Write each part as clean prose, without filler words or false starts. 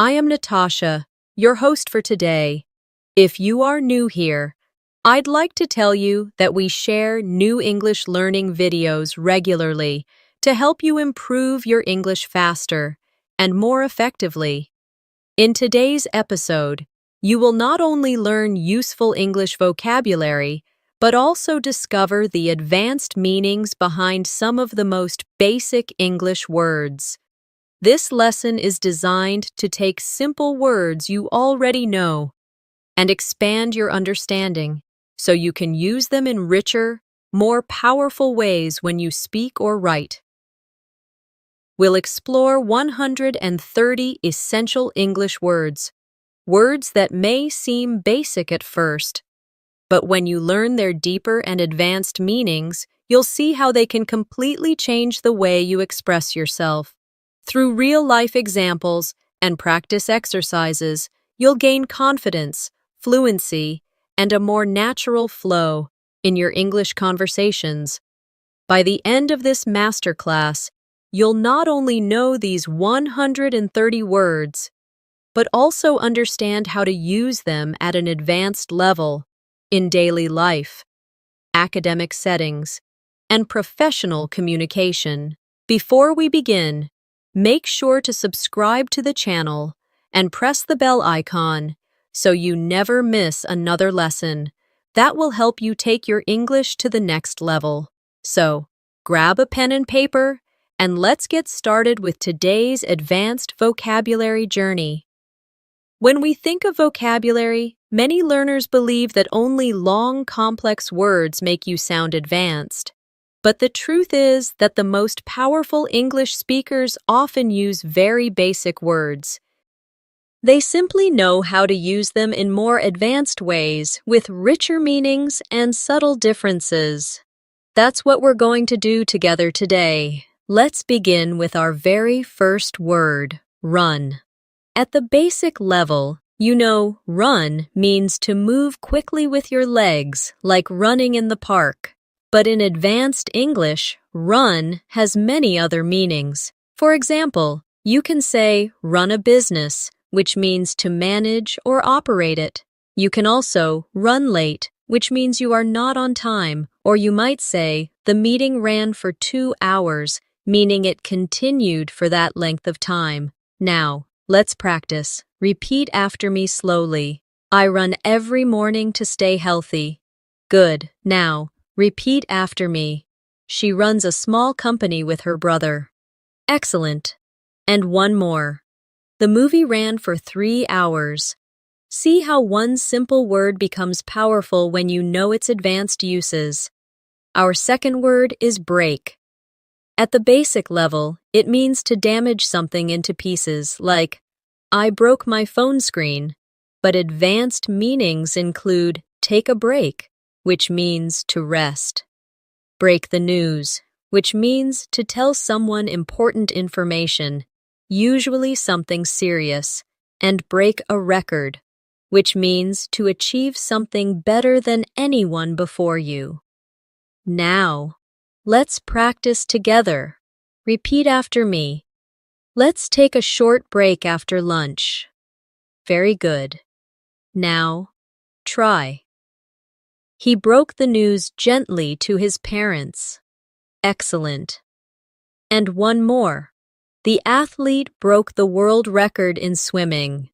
I am Natasha, your host for today. If you are new here, I'd like to tell you that we share new English learning videos regularly to help you improve your English faster and more effectively. In today's episode, you will not only learn useful English vocabulary, but also discover the advanced meanings behind some of the most basic English words. This lesson is designed to take simple words you already know and expand your understanding so you can use them in richer, more powerful ways when you speak or write. We'll explore 130 essential English words, words that may seem basic at first, but when you learn their deeper and advanced meanings, you'll see how they can completely change the way you express yourself. Through real-life examples and practice exercises, you'll gain confidence, fluency, and a more natural flow in your English conversations. By the end of this masterclass, you'll not only know these 130 words, but also understand how to use them at an advanced level in daily life, academic settings, and professional communication. Before we begin, make sure to subscribe to the channel and press the bell icon so you never miss another lesson. That will help you take your English to the next level. So, grab a pen and paper, and let's get started with today's advanced vocabulary journey. When we think of vocabulary, many learners believe that only long, complex words make you sound advanced. But the truth is that the most powerful English speakers often use very basic words. They simply know how to use them in more advanced ways with richer meanings and subtle differences. That's what we're going to do together today. Let's begin with our very first word, run. At the basic level, you know run means to move quickly with your legs, like running in the park. But in advanced English, run has many other meanings. For example, you can say run a business, which means to manage or operate it. You can also run late, which means you are not on time, or you might say the meeting ran for 2 hours, meaning it continued for that length of time. Now, let's practice. Repeat after me slowly. I run every morning to stay healthy. Good. Now, repeat after me. She runs a small company with her brother. Excellent. And one more. The movie ran for 3 hours. See how one simple word becomes powerful when you know its advanced uses. Our second word is break. At the basic level, it means to damage something into pieces, like, I broke my phone screen. But advanced meanings include take a break, which means to rest. Break the news, which means to tell someone important information, usually something serious, and break a record, which means to achieve something better than anyone before you. Now, let's practice together. Repeat after me. Let's take a short break after lunch. Very good. Now, try. He broke the news gently to his parents. Excellent. And one more. The athlete broke the world record in swimming.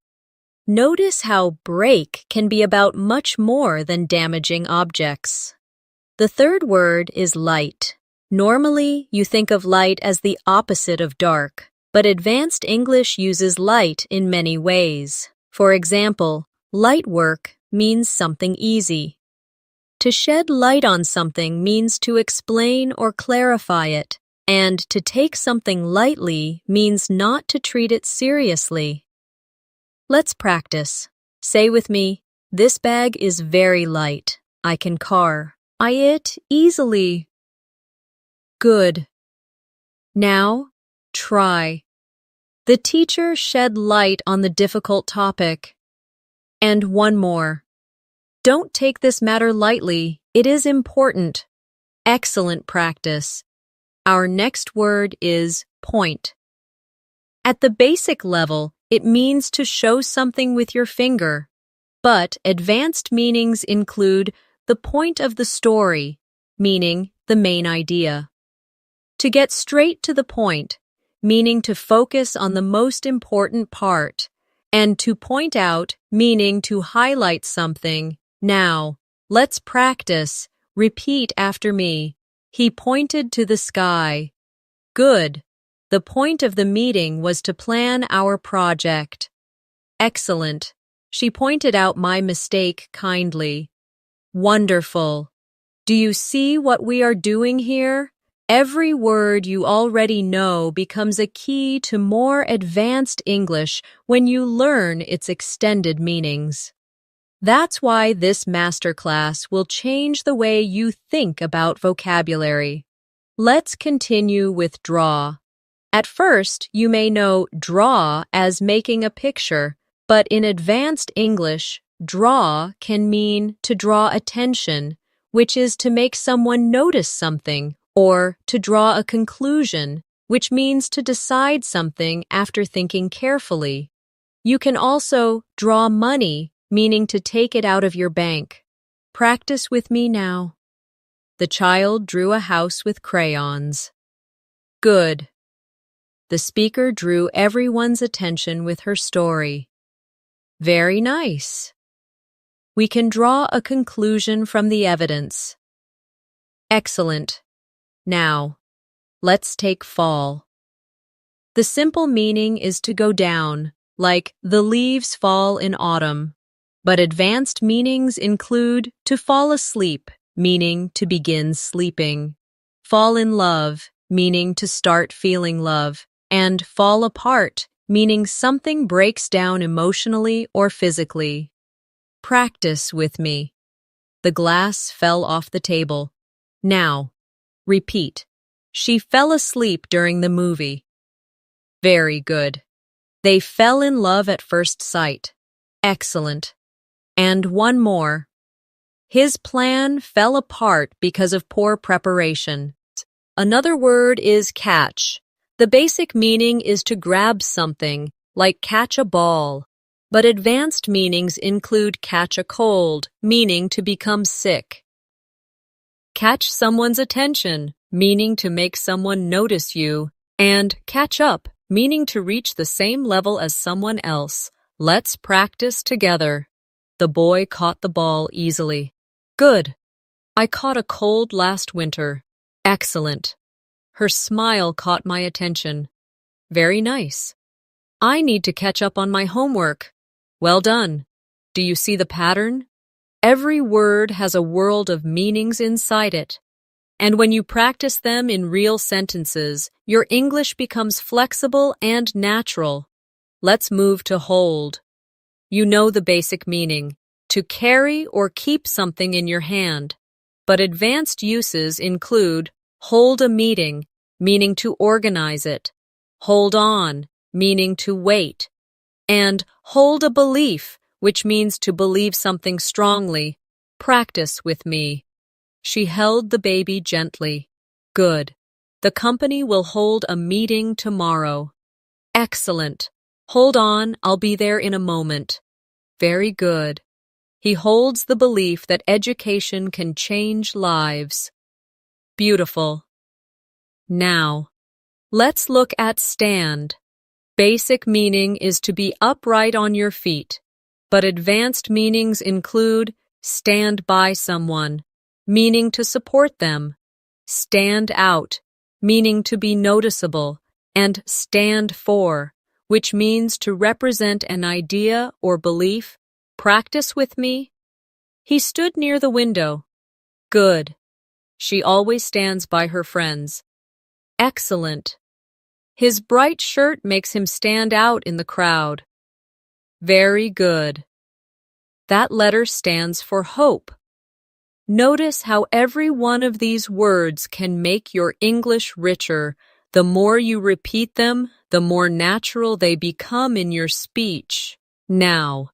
Notice how break can be about much more than damaging objects. The third word is light. Normally, you think of light as the opposite of dark, but advanced English uses light in many ways. For example, light work means something easy. To shed light on something means to explain or clarify it, and to take something lightly means not to treat it seriously. Let's practice. Say with me, this bag is very light. I can carry it easily. Good. Now, try. The teacher shed light on the difficult topic. And one more. Don't take this matter lightly. It is important. Excellent practice. Our next word is point. At the basic level, It means to show something with your finger. But advanced meanings include the point of the story, meaning the main idea. To get straight to the point, meaning to focus on the most important part, and to point out, meaning to highlight something. Now, let's practice. Repeat after me. He pointed to the sky. Good. The point of the meeting was to plan our project. Excellent. She pointed out my mistake kindly. Wonderful. Do you see what we are doing here? Every word you already know becomes a key to more advanced English when you learn its extended meanings. That's why this masterclass will change the way you think about vocabulary. Let's continue with draw. At first, you may know draw as making a picture, but in advanced English, draw can mean to draw attention, which is to make someone notice something, or to draw a conclusion, which means to decide something after thinking carefully. You can also draw money, meaning to take it out of your bank. Practice with me now. The child drew a house with crayons. Good. The speaker drew everyone's attention with her story. Very nice. We can draw a conclusion from the evidence. Excellent. Now, let's take fall. The simple meaning is to go down, like the leaves fall in autumn. But advanced meanings include to fall asleep, meaning to begin sleeping, fall in love, meaning to start feeling love, and fall apart, meaning something breaks down emotionally or physically. Practice with me. The glass fell off the table. Now, repeat. She fell asleep during the movie. Very good. They fell in love at first sight. Excellent. And one more. His plan fell apart because of poor preparation. Another word is catch. The basic meaning is to grab something, like catch a ball. But advanced meanings include catch a cold, meaning to become sick. Catch someone's attention, meaning to make someone notice you. And catch up, meaning to reach the same level as someone else. Let's practice together. The boy caught the ball easily. Good. I caught a cold last winter. Excellent. Her smile caught my attention. Very nice. I need to catch up on my homework. Well done. Do you see the pattern? Every word has a world of meanings inside it. And when you practice them in real sentences, your English becomes flexible and natural. Let's move to hold. You know the basic meaning, to carry or keep something in your hand. But advanced uses include hold a meeting, meaning to organize it, hold on, meaning to wait, and hold a belief, which means to believe something strongly. Practice with me. She held the baby gently. Good. The company will hold a meeting tomorrow. Excellent. Hold on, I'll be there in a moment. Very good. He holds the belief that education can change lives. Beautiful. Now, let's look at stand. Basic meaning is to be upright on your feet, but advanced meanings include stand by someone, meaning to support them, stand out, meaning to be noticeable, and stand for, which means to represent an idea or belief. Practice with me. He stood near the window. Good. She always stands by her friends. Excellent. His bright shirt makes him stand out in the crowd. Very good. That letter stands for hope. Notice how every one of these words can make your English richer. The more you repeat them, the more natural they become in your speech. Now,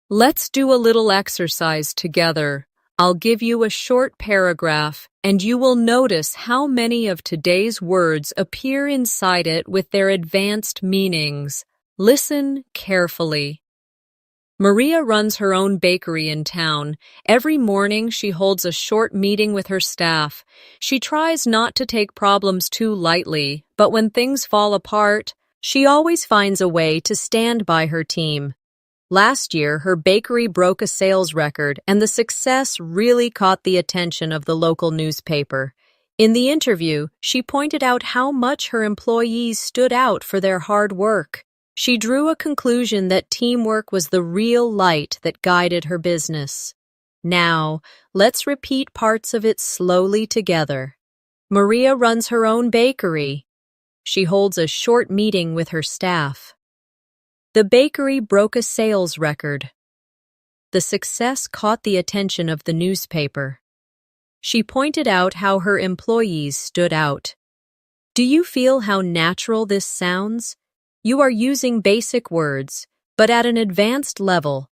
let's do a little exercise together. I'll give you a short paragraph, and you will notice how many of today's words appear inside it with their advanced meanings. Listen carefully. Maria runs her own bakery in town. Every morning, she holds a short meeting with her staff. She tries not to take problems too lightly, but when things fall apart, she always finds a way to stand by her team. Last year, her bakery broke a sales record, and the success really caught the attention of the local newspaper. In the interview, she pointed out how much her employees stood out for their hard work. She drew a conclusion that teamwork was the real light that guided her business. Now, let's repeat parts of it slowly together. Maria runs her own bakery. She holds a short meeting with her staff. The bakery broke a sales record. The success caught the attention of the newspaper. She pointed out how her employees stood out. Do you feel how natural this sounds? You are using basic words, but at an advanced level.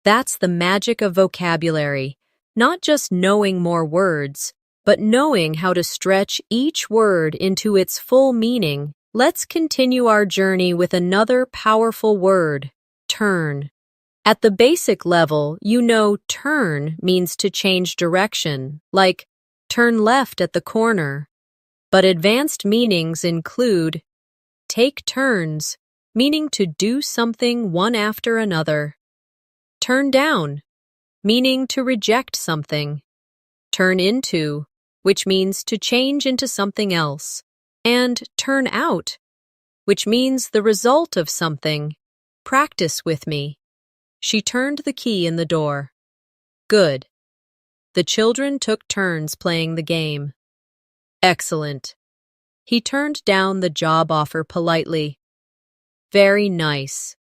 That's the magic of vocabulary, not just knowing more words, but knowing how to stretch each word into its full meaning. Let's continue our journey with another powerful word, turn. At the basic level, you know turn means to change direction, like turn left at the corner. But advanced meanings include take turns, meaning to do something one after another. Turn down, meaning to reject something. Turn into, which means to change into something else. And turn out, which means the result of something. Practice with me. She turned the key in the door. Good. The children took turns playing the game. Excellent. He turned down the job offer politely. Very nice.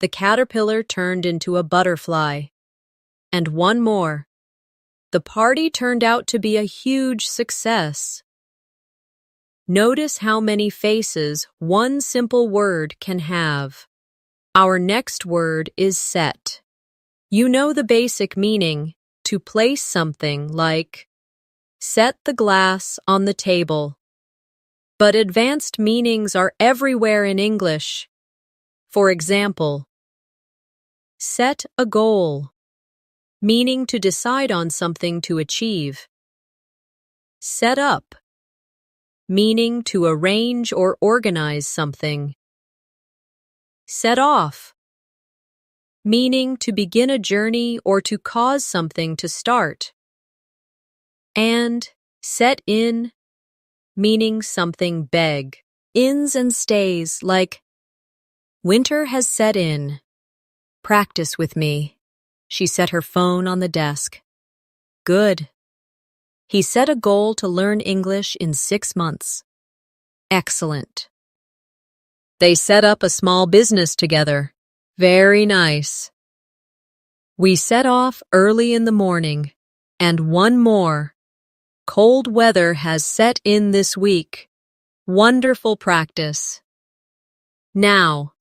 The caterpillar turned into a butterfly. And one more. The party turned out to be a huge success. Notice how many faces one simple word can have. Our next word is set. You know the basic meaning, to place something like set the glass on the table. But advanced meanings are everywhere in English. For example, set a goal, meaning to decide on something to achieve. Set up, meaning to arrange or organize something. Set off, meaning to begin a journey or to cause something to start. And set in, meaning something beg. Ins and stays like winter has set in. Practice with me. She set her phone on the desk. Good. He set a goal to learn English in 6 months. Excellent. They set up a small business together. Very nice. We set off early in the morning. And one more. Cold weather has set in this week. Wonderful practice. Now,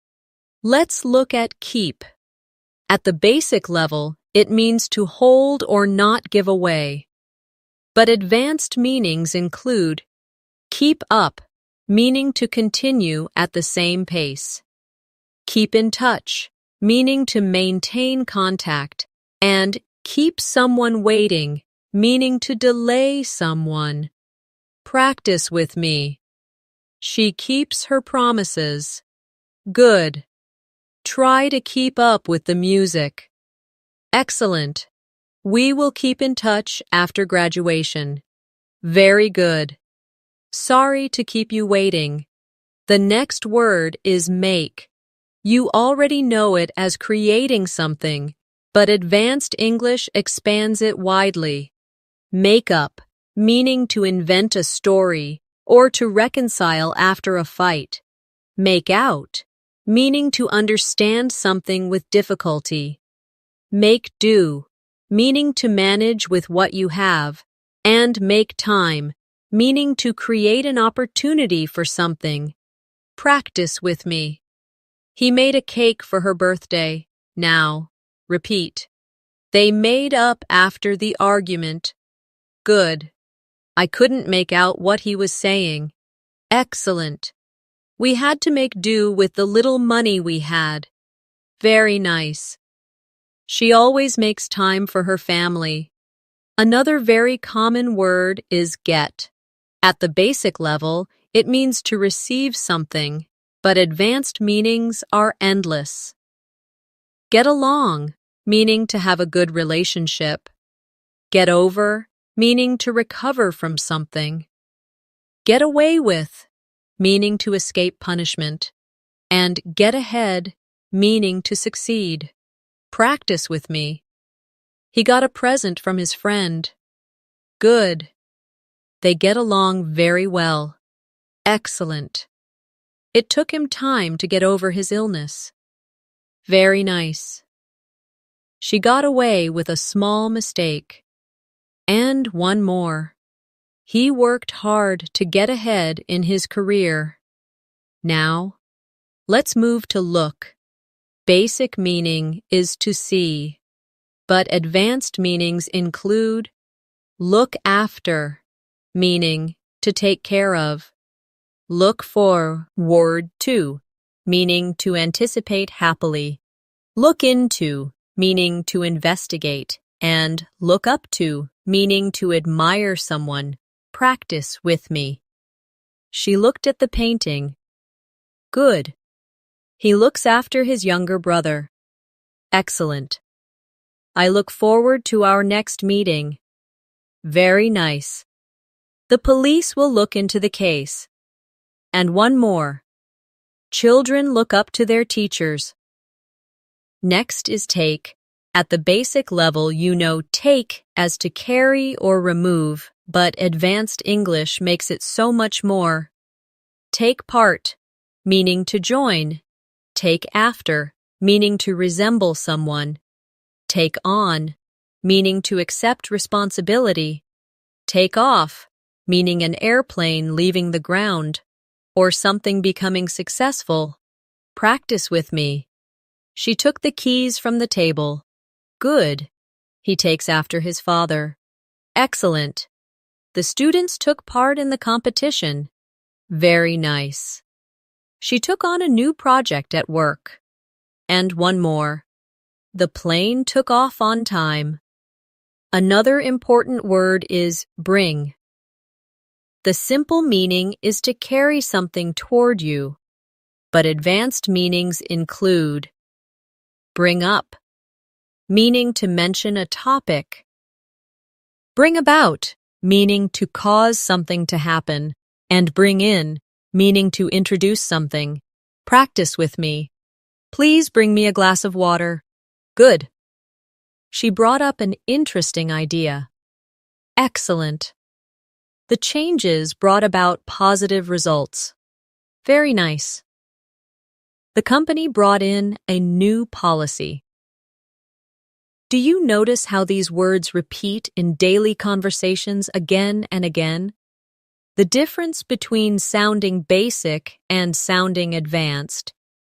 let's look at keep. At the basic level, it means to hold or not give away. But advanced meanings include keep up, meaning to continue at the same pace. Keep in touch, meaning to maintain contact. And keep someone waiting, meaning to delay someone. Practice with me. She keeps her promises. Good. Try to keep up with the music. Excellent. We will keep in touch after graduation. Very good. Sorry to keep you waiting. The next word is make. You already know it as creating something, but advanced English expands it widely. Make up, meaning to invent a story or to reconcile after a fight. Make out, meaning to understand something with difficulty. Make do, meaning to manage with what you have. And make time, meaning to create an opportunity for something. Practice with me. He made a cake for her birthday. Now, repeat. They made up after the argument. Good. I couldn't make out what he was saying. Excellent. We had to make do with the little money we had. Very nice. She always makes time for her family. Another very common word is get. At the basic level, it means to receive something, but advanced meanings are endless. Get along, meaning to have a good relationship. Get over, meaning to recover from something. Get away with, meaning to escape punishment. And get ahead, meaning to succeed. Practice with me. He got a present from his friend. Good. They get along very well. Excellent. It took him time to get over his illness. Very nice. She got away with a small mistake. And one more. He worked hard to get ahead in his career. Now, let's move to look. Basic meaning is to see, but advanced meanings include look after, meaning to take care of. Look forward to, meaning to anticipate happily. Look into, meaning to investigate. And look up to, meaning to admire someone. Practice with me. She looked at the painting. Good. He looks after his younger brother. Excellent. I look forward to our next meeting. Very nice. The police will look into the case. And one more. Children look up to their teachers. Next is take. At the basic level, you know take as to carry or remove, but advanced English makes it so much more. Take part, meaning to join. Take after, meaning to resemble someone. Take on, meaning to accept responsibility. Take off, meaning an airplane leaving the ground, or something becoming successful. Practice with me. She took the keys from the table. Good. He takes after his father. Excellent. The students took part in the competition. Very nice. She took on a new project at work. And one more. The plane took off on time. Another important word is bring. The simple meaning is to carry something toward you, but advanced meanings include bring up, meaning to mention a topic. Bring about, meaning to cause something to happen, and bring in, meaning to introduce something. Practice with me. Please bring me a glass of water. Good. She brought up an interesting idea. Excellent. The changes brought about positive results. Very nice. The company brought in a new policy. Do you notice how these words repeat in daily conversations again and again? The difference between sounding basic and sounding advanced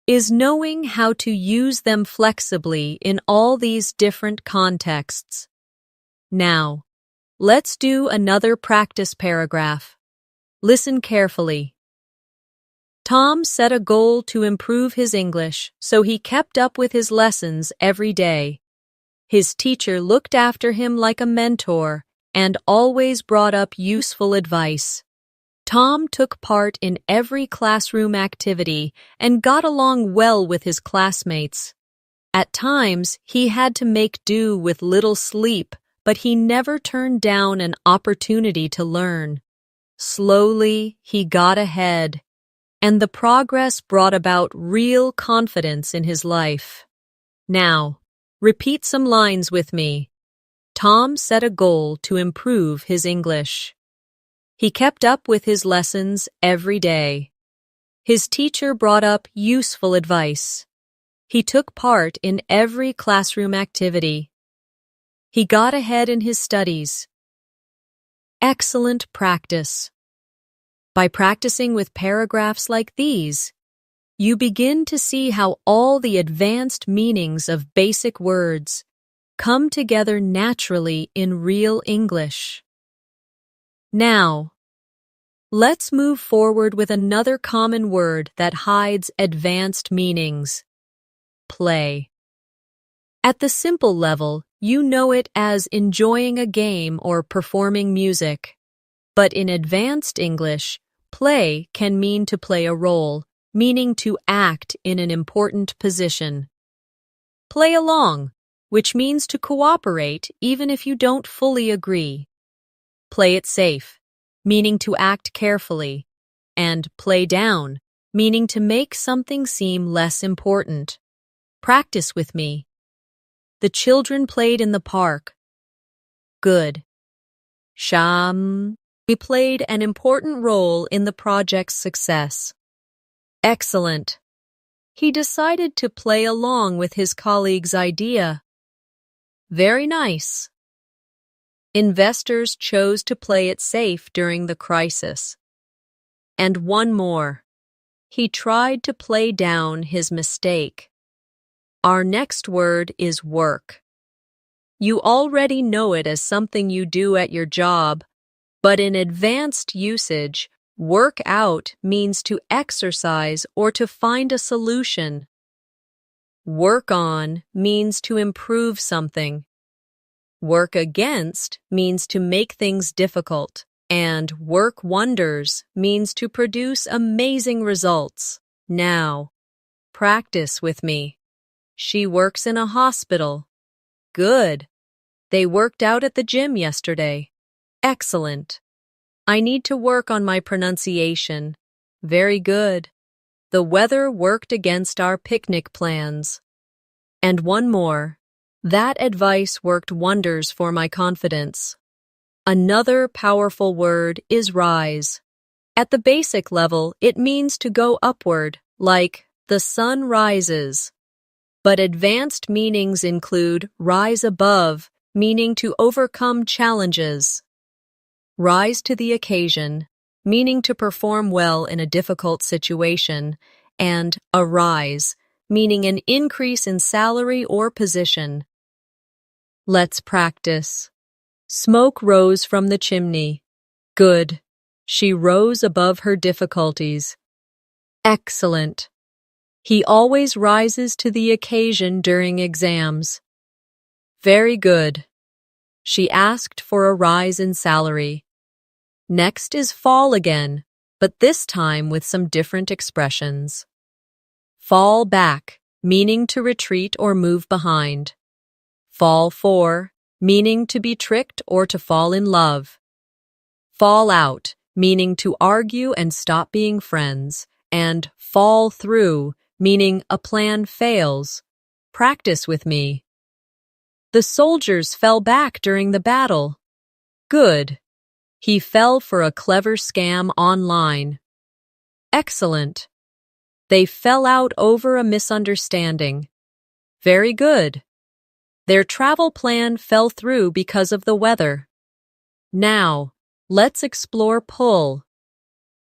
is knowing how to use them flexibly in all these different contexts. Now, let's do another practice paragraph. Listen carefully. Tom set a goal to improve his English, so he kept up with his lessons every day. His teacher looked after him like a mentor and always brought up useful advice. Tom took part in every classroom activity and got along well with his classmates. At times, he had to make do with little sleep, but he never turned down an opportunity to learn. Slowly, he got ahead, and the progress brought about real confidence in his life. Now, repeat some lines with me. Tom set a goal to improve his English. He kept up with his lessons every day. His teacher brought up useful advice. He took part in every classroom activity. He got ahead in his studies. Excellent practice. By practicing with paragraphs like these, you begin to see how all the advanced meanings of basic words come together naturally in real English. Now, Let's move forward with another common word that hides advanced meanings. Play. At the simple level, you know it as enjoying a game or performing music. But in advanced English, play can mean to play a role, meaning to act in an important position. Play along, which means to cooperate even if you don't fully agree. Play it safe, meaning to act carefully. And play down, meaning to make something seem less important. Practice with me. The children played in the park. Good. Sham. We played an important role in the project's success. Excellent. He decided to play along with his colleague's idea. Very nice. Investors chose to play it safe during the crisis. And one more. He tried to play down his mistake. Our next word is work. You already know it as something you do at your job, but in advanced usage, work out means to exercise or to find a solution. Work on means to improve something. Work against means to make things difficult, and work wonders means to produce amazing results. Now, practice with me. She works in a hospital. Good. They worked out at the gym yesterday. Excellent. I need to work on my pronunciation. Very good. The weather worked against our picnic plans. And one more. That advice worked wonders for my confidence. Another powerful word is rise. At the basic level, it means to go upward, like the sun rises. But advanced meanings include rise above, meaning to overcome challenges. Rise to the occasion, meaning to perform well in a difficult situation, and arise, meaning an increase in salary or position. Let's practice. Smoke rose from the chimney. Good. She rose above her difficulties. Excellent. He always rises to the occasion during exams. Very good. She asked for a rise in salary. Next is fall again, but this time with some different expressions. Fall back, meaning to retreat or move behind. Fall for, meaning to be tricked or to fall in love. Fall out, meaning to argue and stop being friends. And fall through, meaning a plan fails. Practice with me. The soldiers fell back during the battle. Good. He fell for a clever scam online. Excellent. They fell out over a misunderstanding. Very good. Their travel plan fell through because of the weather. Now, let's explore pull.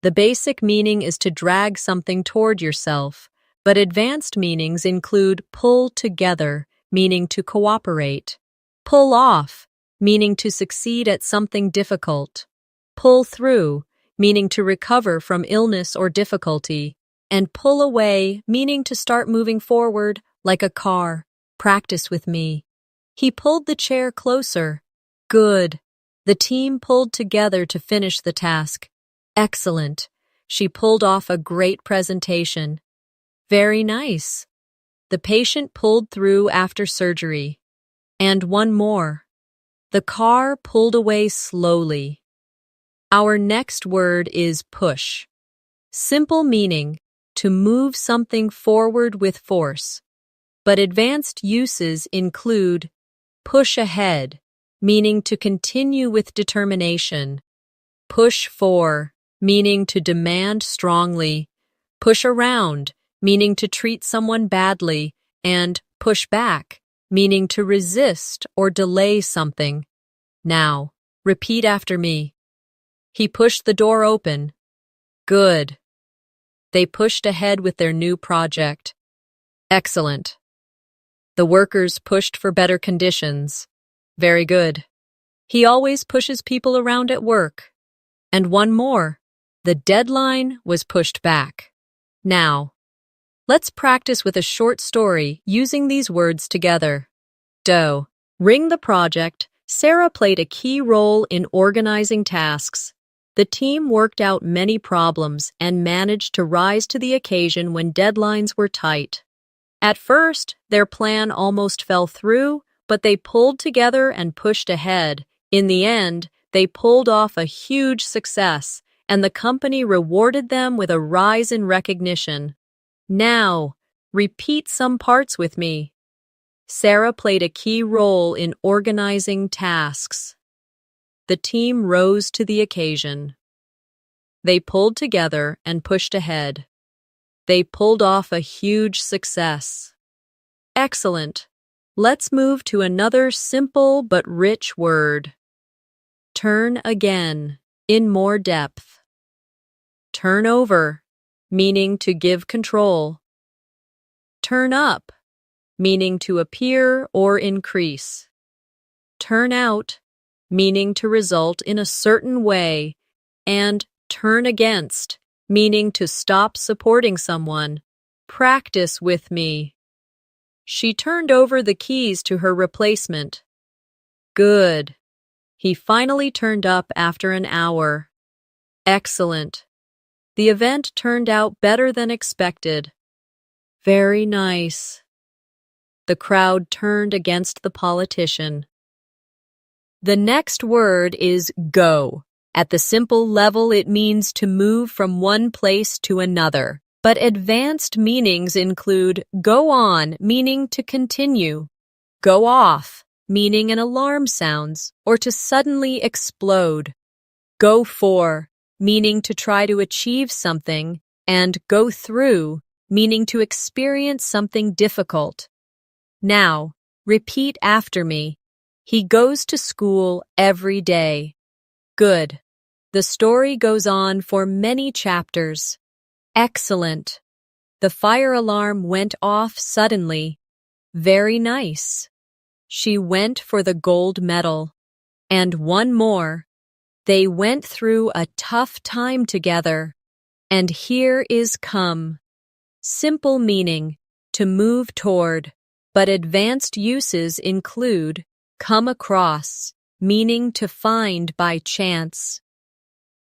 The basic meaning is to drag something toward yourself, but advanced meanings include pull together, meaning to cooperate. Pull off, meaning to succeed at something difficult. Pull through, meaning to recover from illness or difficulty. And pull away, meaning to start moving forward, like a car. Practice with me. He pulled the chair closer. Good. The team pulled together to finish the task. Excellent. She pulled off a great presentation. Very nice. The patient pulled through after surgery. And one more. The car pulled away slowly. Our next word is push. Simple meaning, to move something forward with force. But advanced uses include push ahead, meaning to continue with determination. Push for, meaning to demand strongly. Push around, meaning to treat someone badly. And push back, meaning to resist or delay something. Now, repeat after me. He pushed the door open. Good. They pushed ahead with their new project. Excellent. The workers pushed for better conditions. Very good. He always pushes people around at work. And one more. The deadline was pushed back. Now, let's practice with a short story using these words together. During the project, Sarah played a key role in organizing tasks. The team worked out many problems and managed to rise to the occasion when deadlines were tight. At first, their plan almost fell through, but they pulled together and pushed ahead. In the end, they pulled off a huge success, and the company rewarded them with a rise in recognition. Now, repeat some parts with me. Sarah played a key role in organizing tasks. The team rose to the occasion. They pulled together and pushed ahead. They pulled off a huge success. Excellent. Let's move to another simple but rich word. Turn again, in more depth. Turn over, meaning to give control. Turn up, meaning to appear or increase. Turn out, meaning to result in a certain way. And turn against, meaning to stop supporting someone. Practice with me. She turned over the keys to her replacement. Good. He finally turned up after an hour. Excellent. The event turned out better than expected. Very nice. The crowd turned against the politician. The next word is go. At the simple level, it means to move from one place to another. But advanced meanings include go on, meaning to continue, go off, meaning an alarm sounds, or to suddenly explode, go for, meaning to try to achieve something, and go through, meaning to experience something difficult. Now, repeat after me. He goes to school every day. Good. The story goes on for many chapters. Excellent. The fire alarm went off suddenly. Very nice. She went for the gold medal. And one more. They went through a tough time together. And here is come. Simple meaning, to move toward, but advanced uses include come across, meaning to find by chance.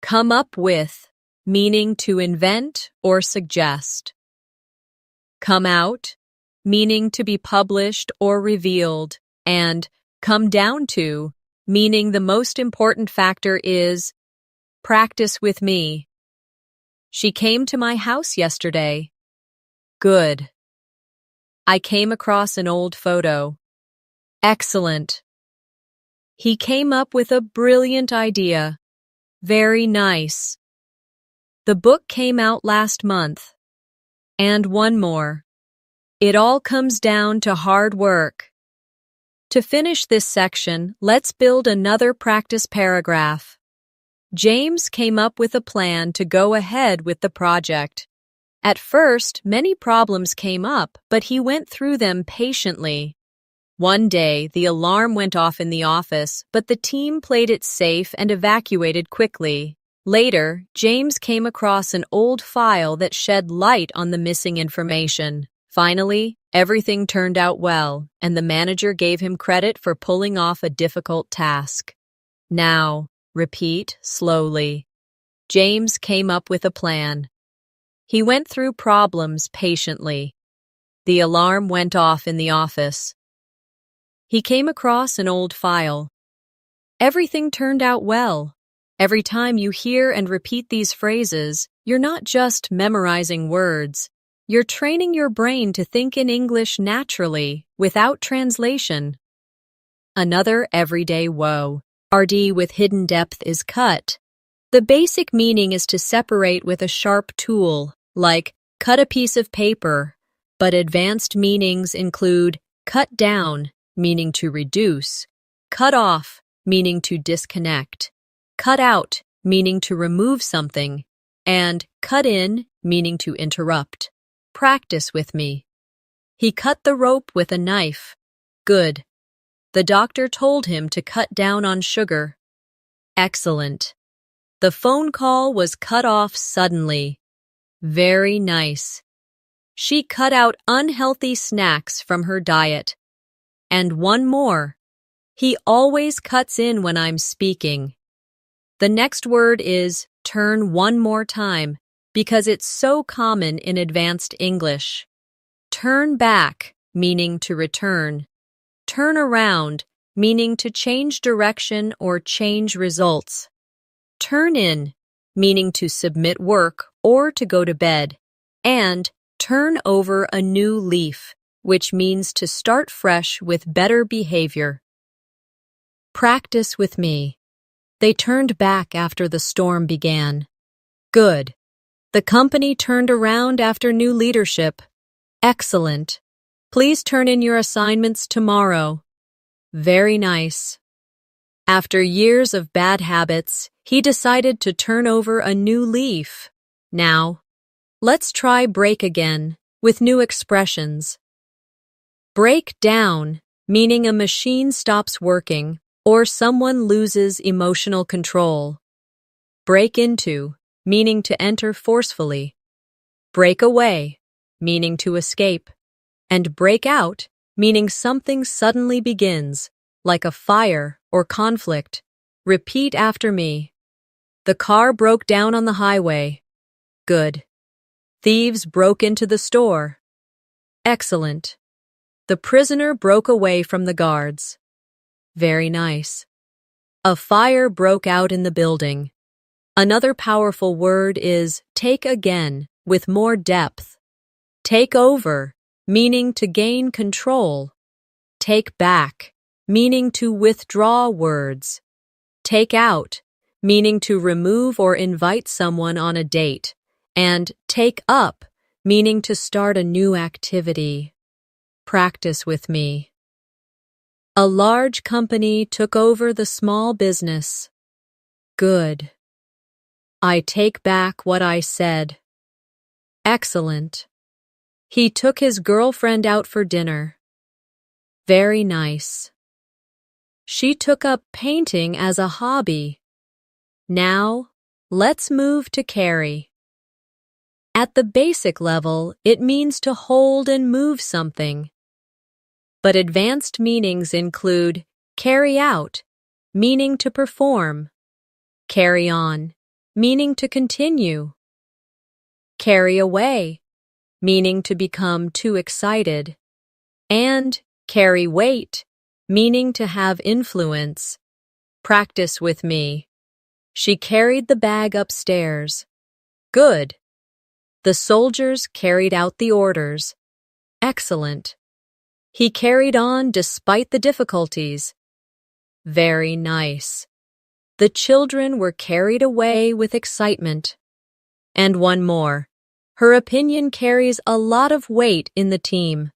Come up with, meaning to invent or suggest. Come out, meaning to be published or revealed, and come down to, meaning the most important factor is practice with me. She came to my house yesterday. Good. I came across an old photo. Excellent. He came up with a brilliant idea. Very nice. The book came out last month. And one more. It all comes down to hard work. To finish this section, let's build another practice paragraph. James came up with a plan to go ahead with the project. At first, many problems came up, but he went through them patiently. One day, the alarm went off in the office, but the team played it safe and evacuated quickly. Later, James came across an old file that shed light on the missing information. Finally, everything turned out well, and the manager gave him credit for pulling off a difficult task. Now, repeat slowly. James came up with a plan. He went through problems patiently. The alarm went off in the office. He came across an old file. Everything turned out well. Every time you hear and repeat these phrases, you're not just memorizing words. You're training your brain to think in English naturally, without translation. Another everyday woe. RD with hidden depth is cut. The basic meaning is to separate with a sharp tool, like cut a piece of paper, but advanced meanings include cut down, meaning to reduce, cut off, meaning to disconnect, cut out, meaning to remove something, and cut in, meaning to interrupt. Practice with me. He cut the rope with a knife. Good. The doctor told him to cut down on sugar. Excellent. The phone call was cut off suddenly. Very nice. She cut out unhealthy snacks from her diet. And one more. He always cuts in when I'm speaking. The next word is turn one more time because it's so common in advanced English. Turn back, meaning to return. Turn around, meaning to change direction or change results. Turn in, meaning to submit work or to go to bed. And turn over a new leaf, which means to start fresh with better behavior. Practice with me. They turned back after the storm began. Good. The company turned around after new leadership. Excellent. Please turn in your assignments tomorrow. Very nice. After years of bad habits, he decided to turn over a new leaf. Now, let's try break again with new expressions. Break down, meaning a machine stops working or someone loses emotional control. Break into, meaning to enter forcefully. Break away, meaning to escape. And break out, meaning something suddenly begins, like a fire or conflict. Repeat after me. The car broke down on the highway. Good. Thieves broke into the store. Excellent. The prisoner broke away from the guards. Very nice. A fire broke out in the building. Another powerful word is take again, with more depth. Take over, meaning to gain control. Take back, meaning to withdraw words. Take out, meaning to remove or invite someone on a date. And take up, meaning to start a new activity. Practice with me. A large company took over the small business. Good. I take back what I said. Excellent. He took his girlfriend out for dinner. Very nice. She took up painting as a hobby. Now, let's move to carry. At the basic level, it means to hold and move something. But advanced meanings include carry out, meaning to perform, carry on, meaning to continue, carry away, meaning to become too excited, and carry weight, meaning to have influence. Practice with me. She carried the bag upstairs. Good. The soldiers carried out the orders. Excellent. He carried on despite the difficulties. Very nice. The children were carried away with excitement. And one more. Her opinion carries a lot of weight in the team.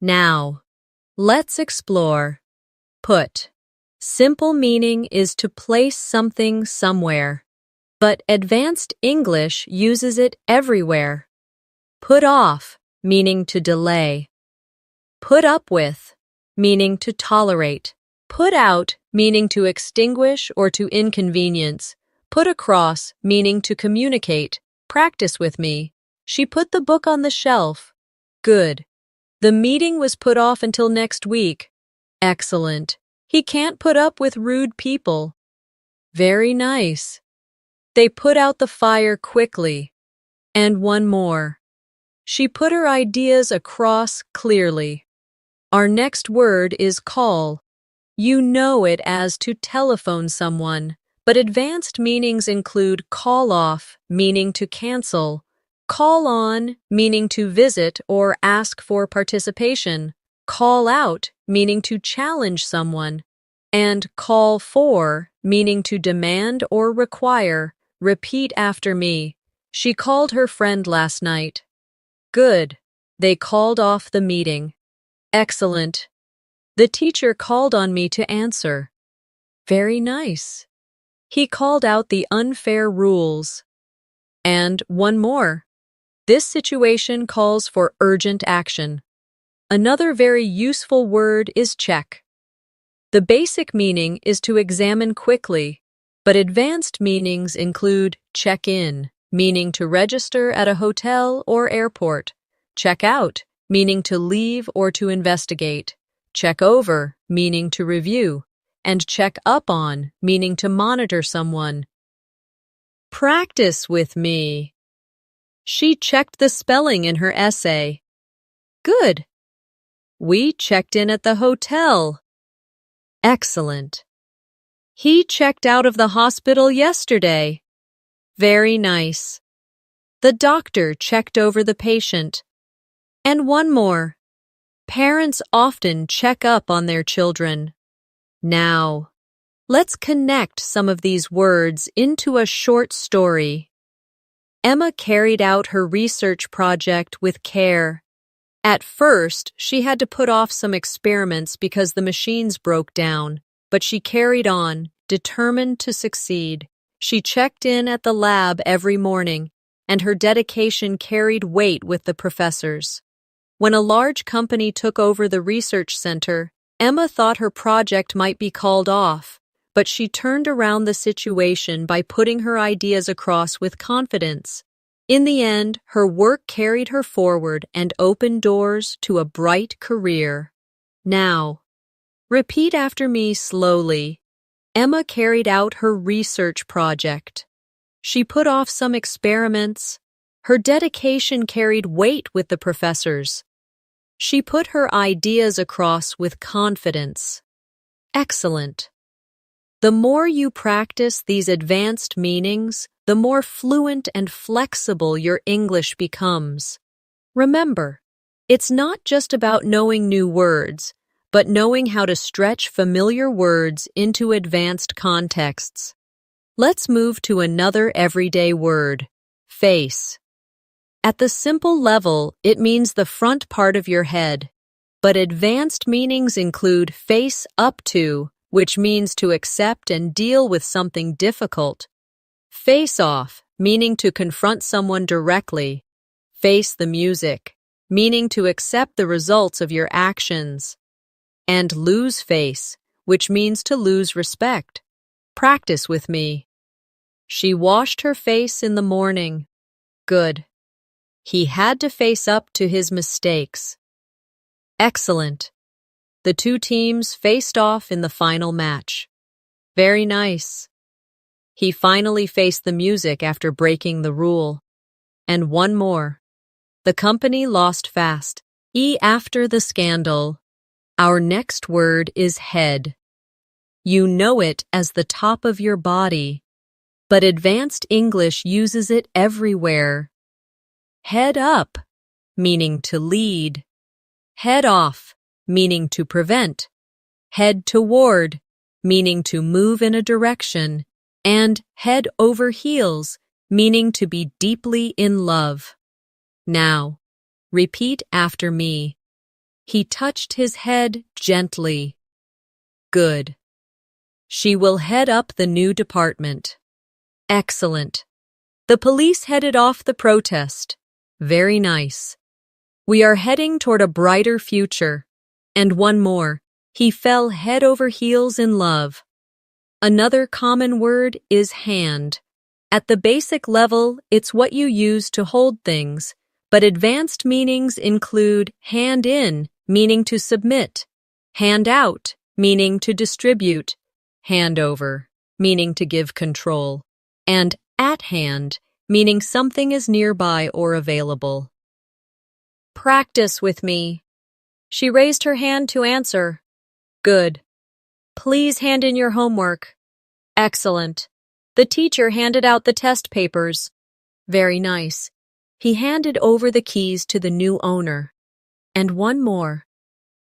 Now, let's explore. Put. Simple meaning is to place something somewhere, but advanced English uses it everywhere. Put off, meaning to delay. Put up with, meaning to tolerate. Put out, meaning to extinguish or to inconvenience. Put across, meaning to communicate. Practice with me. She put the book on the shelf. Good. The meeting was put off until next week. Excellent. He can't put up with rude people. Very nice. They put out the fire quickly. And one more. She put her ideas across clearly. Our next word is call. You know it as to telephone someone, but advanced meanings include call off, meaning to cancel, call on, meaning to visit or ask for participation, call out, meaning to challenge someone, and call for, meaning to demand or require. Repeat after me. She called her friend last night. Good. They called off the meeting. Excellent. The teacher called on me to answer. Very nice. He called out the unfair rules. And one more. This situation calls for urgent action. Another very useful word is check. The basic meaning is to examine quickly. But advanced meanings include check in, meaning to register at a hotel or airport, check out, meaning to leave or to investigate, check over, meaning to review, and check up on, meaning to monitor someone. Practice with me. She checked the spelling in her essay. Good. We checked in at the hotel. Excellent. He checked out of the hospital yesterday. Very nice. The doctor checked over the patient. And one more. Parents often check up on their children. Now, let's connect some of these words into a short story. Emma carried out her research project with care. At first, she had to put off some experiments because the machines broke down, but she carried on, determined to succeed. She checked in at the lab every morning, and her dedication carried weight with the professors. When a large company took over the research center, Emma thought her project might be called off, but she turned around the situation by putting her ideas across with confidence. In the end, her work carried her forward and opened doors to a bright career. Now, repeat after me slowly. Emma carried out her research project. She put off some experiments. Her dedication carried weight with the professors. She put her ideas across with confidence. Excellent. The more you practice these advanced meanings, the more fluent and flexible your English becomes. Remember, it's not just about knowing new words, but knowing how to stretch familiar words into advanced contexts. Let's move to another everyday word, face. At the simple level, it means the front part of your head, but advanced meanings include face up to, which means to accept and deal with something difficult. Face off, meaning to confront someone directly. Face the music, meaning to accept the results of your actions. And lose face, which means to lose respect. Practice with me. She washed her face in the morning. Good. He had to face up to his mistakes. Excellent. The two teams faced off in the final match. Very nice. He finally faced the music after breaking the rule. And one more. The company lost fast. After the scandal. Our next word is head. You know it as the top of your body, but advanced English uses it everywhere. Head up, meaning to lead. Head off, meaning to prevent. Head toward, meaning to move in a direction. And head over heels, meaning to be deeply in love. Now, repeat after me. He touched his head gently. Good. She will head up the new department. Excellent. The police headed off the protest. Very nice. We are heading toward a brighter future. And one more. He fell head over heels in love. Another common word is hand. At the basic level, it's what you use to hold things, but advanced meanings include hand in, meaning to submit, hand out, meaning to distribute, hand over, meaning to give control, and at hand, meaning something is nearby or available. Practice with me. She raised her hand to answer. Good. Please hand in your homework. Excellent. The teacher handed out the test papers. Very nice. He handed over the keys to the new owner. And one more.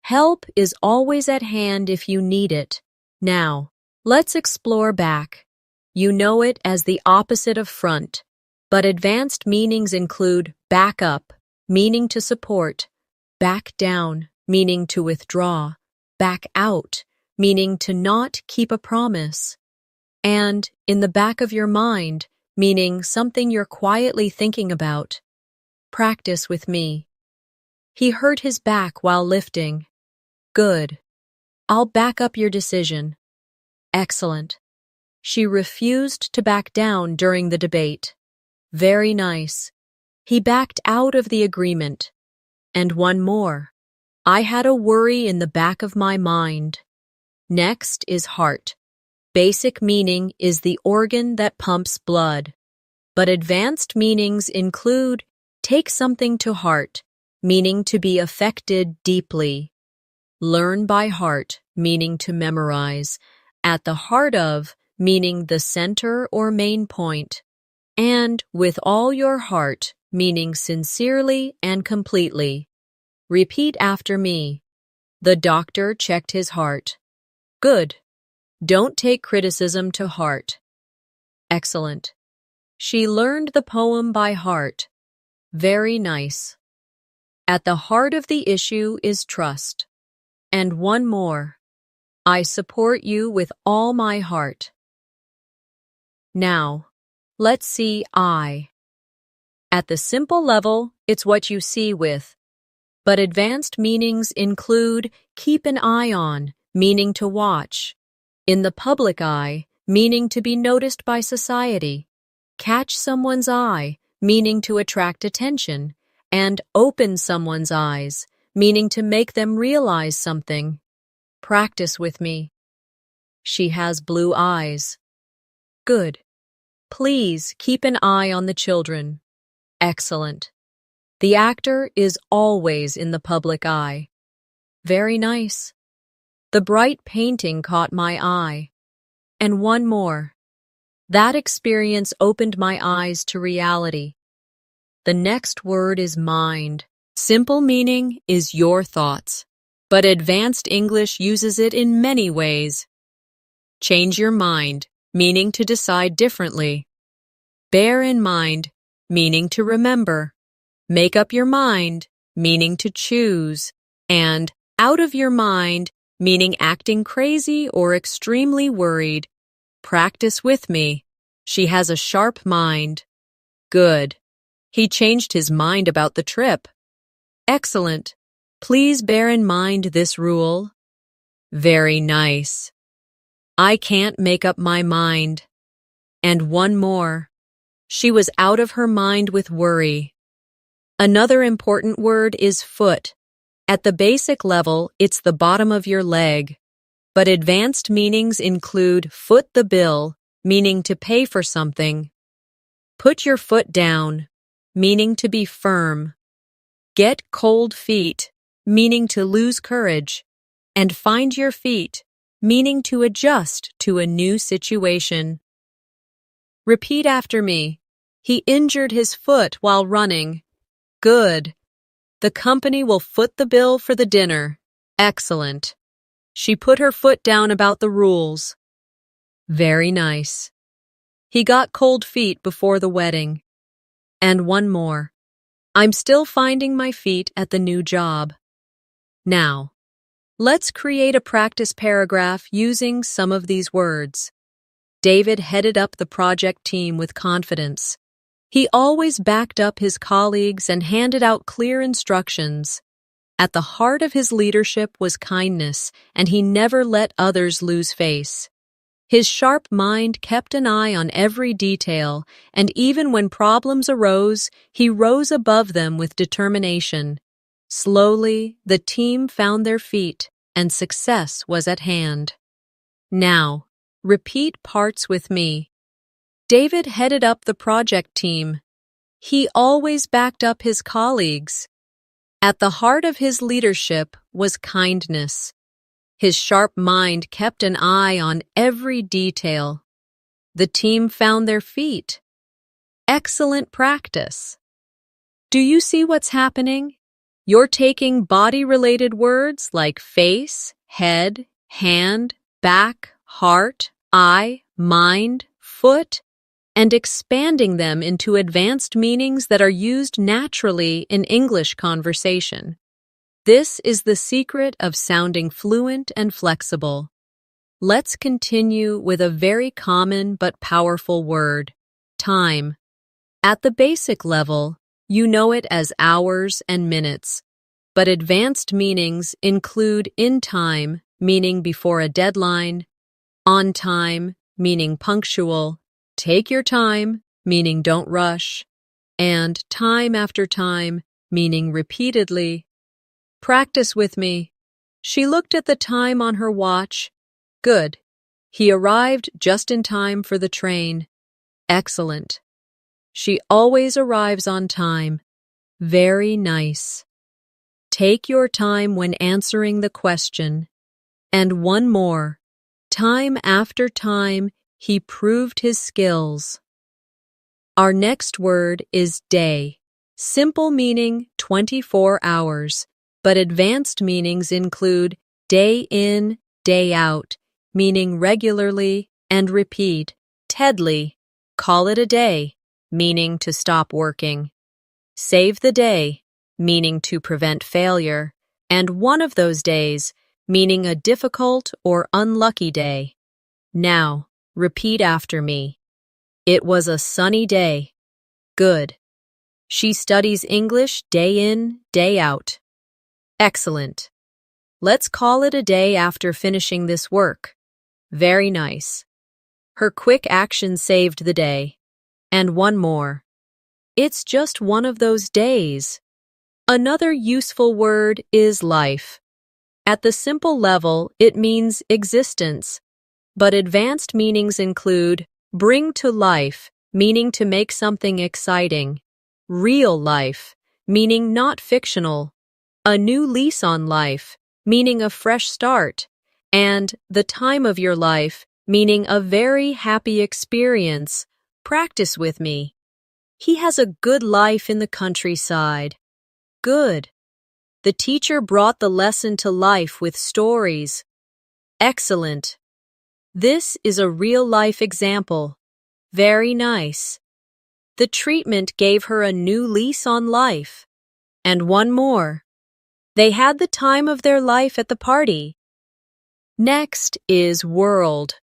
Help is always at hand if you need it. Now, let's explore back. You know it as the opposite of front, but advanced meanings include back up, meaning to support, back down, meaning to withdraw, back out, meaning to not keep a promise, and in the back of your mind, meaning something you're quietly thinking about. Practice with me. He hurt his back while lifting. Good. I'll back up your decision. Excellent. She refused to back down during the debate. Very nice. He backed out of the agreement. And one more. I had a worry in the back of my mind. Next is heart. Basic meaning is the organ that pumps blood. But advanced meanings include take something to heart, meaning to be affected deeply. Learn by heart, meaning to memorize. At the heart of, meaning the center or main point. And with all your heart, meaning sincerely and completely. Repeat after me. The doctor checked his heart. Good. Don't take criticism to heart. Excellent. She learned the poem by heart. Very nice. At the heart of the issue is trust. And one more. I support you with all my heart. Now, let's see I. At the simple level, it's what you see with. But advanced meanings include keep an eye on, meaning to watch. In the public eye, meaning to be noticed by society. Catch someone's eye, meaning to attract attention. And open someone's eyes, meaning to make them realize something. Practice with me. She has blue eyes. Good. Please keep an eye on the children. Excellent. The actor is always in the public eye. Very nice. The bright painting caught my eye. And one more. That experience opened my eyes to reality. The next word is mind. Simple meaning is your thoughts, but advanced English uses it in many ways. Change your mind, meaning to decide differently. Bear in mind, meaning to remember. Make up your mind, meaning to choose. And out of your mind, meaning acting crazy or extremely worried. Practice with me. She has a sharp mind. Good. He changed his mind about the trip. Excellent. Please bear in mind this rule. Very nice. I can't make up my mind. And one more. She was out of her mind with worry. Another important word is foot. At the basic level, it's the bottom of your leg. But advanced meanings include foot the bill, meaning to pay for something. Put your foot down, meaning to be firm. Get cold feet, meaning to lose courage. And find your feet, meaning to adjust to a new situation. Repeat after me. He injured his foot while running. Good. The company will foot the bill for the dinner. Excellent. She put her foot down about the rules. Very nice. He got cold feet before the wedding. And one more. I'm still finding my feet at the new job. Now, let's create a practice paragraph using some of these words. David headed up the project team with confidence. He always backed up his colleagues and handed out clear instructions. At the heart of his leadership was kindness, and he never let others lose face. His sharp mind kept an eye on every detail, and even when problems arose, he rose above them with determination. Slowly, the team found their feet, and success was at hand. Now, repeat parts with me. David headed up the project team. He always backed up his colleagues. At the heart of his leadership was kindness. His sharp mind kept an eye on every detail. The team found their feet. Excellent practice. Do you see what's happening? You're taking body-related words like face, head, hand, back, heart, eye, mind, foot, and expanding them into advanced meanings that are used naturally in English conversation. This is the secret of sounding fluent and flexible. Let's continue with a very common but powerful word, time. At the basic level, you know it as hours and minutes, but advanced meanings include in time, meaning before a deadline, on time, meaning punctual, take your time, meaning don't rush, and time after time, meaning repeatedly. Practice with me. She looked at the time on her watch. Good. He arrived just in time for the train. Excellent. She always arrives on time. Very nice. Take your time when answering the question. And one more. Time after time, he proved his skills. Our next word is day. Simple meaning 24 hours, but advanced meanings include day in, day out, meaning regularly and repeat. Tedly, call it a day, meaning to stop working. Save the day, meaning to prevent failure, and one of those days, meaning a difficult or unlucky day. Now, repeat after me. It was a sunny day. Good. She studies English day in, day out. Excellent. Let's call it a day after finishing this work. Very nice. Her quick action saved the day. And one more. It's just one of those days. Another useful word is life. At the simple level, it means existence, but advanced meanings include bring to life, meaning to make something exciting, real life, meaning not fictional, a new lease on life, meaning a fresh start, and the time of your life, meaning a very happy experience. Practice with me. He has a good life in the countryside. Good. The teacher brought the lesson to life with stories. Excellent. This is a real-life example. Very nice. The treatment gave her a new lease on life. And one more. They had the time of their life at the party. Next is world.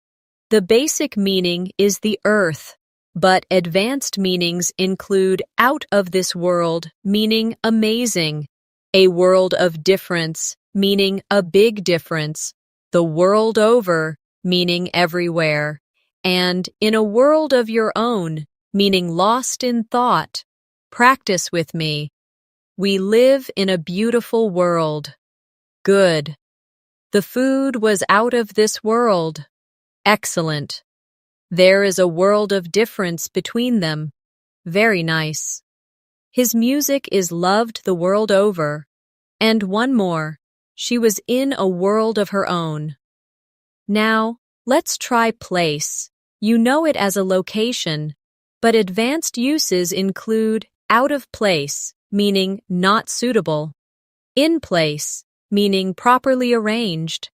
The basic meaning is the earth, but advanced meanings include out of this world, meaning amazing, a world of difference, meaning a big difference, the world over, meaning everywhere, and in a world of your own, meaning lost in thought. Practice with me. We live in a beautiful world. Good. The food was out of this world. Excellent. There is a world of difference between them. Very nice. His music is loved the world over. And one more. She was in a world of her own. Now, let's try place. You know it as a location, but advanced uses include out of place, meaning not suitable, in place, meaning properly arranged.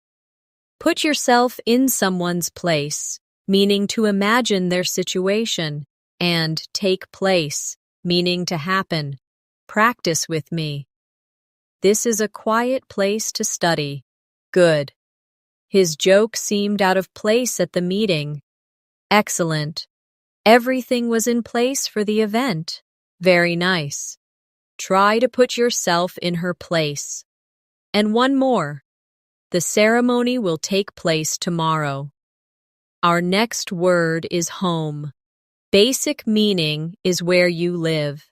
Put yourself in someone's place, meaning to imagine their situation, and take place, meaning to happen. Practice with me. This is a quiet place to study. Good. His joke seemed out of place at the meeting. Excellent. Everything was in place for the event. Very nice. Try to put yourself in her place. And one more. The ceremony will take place tomorrow. Our next word is home. Basic meaning is where you live,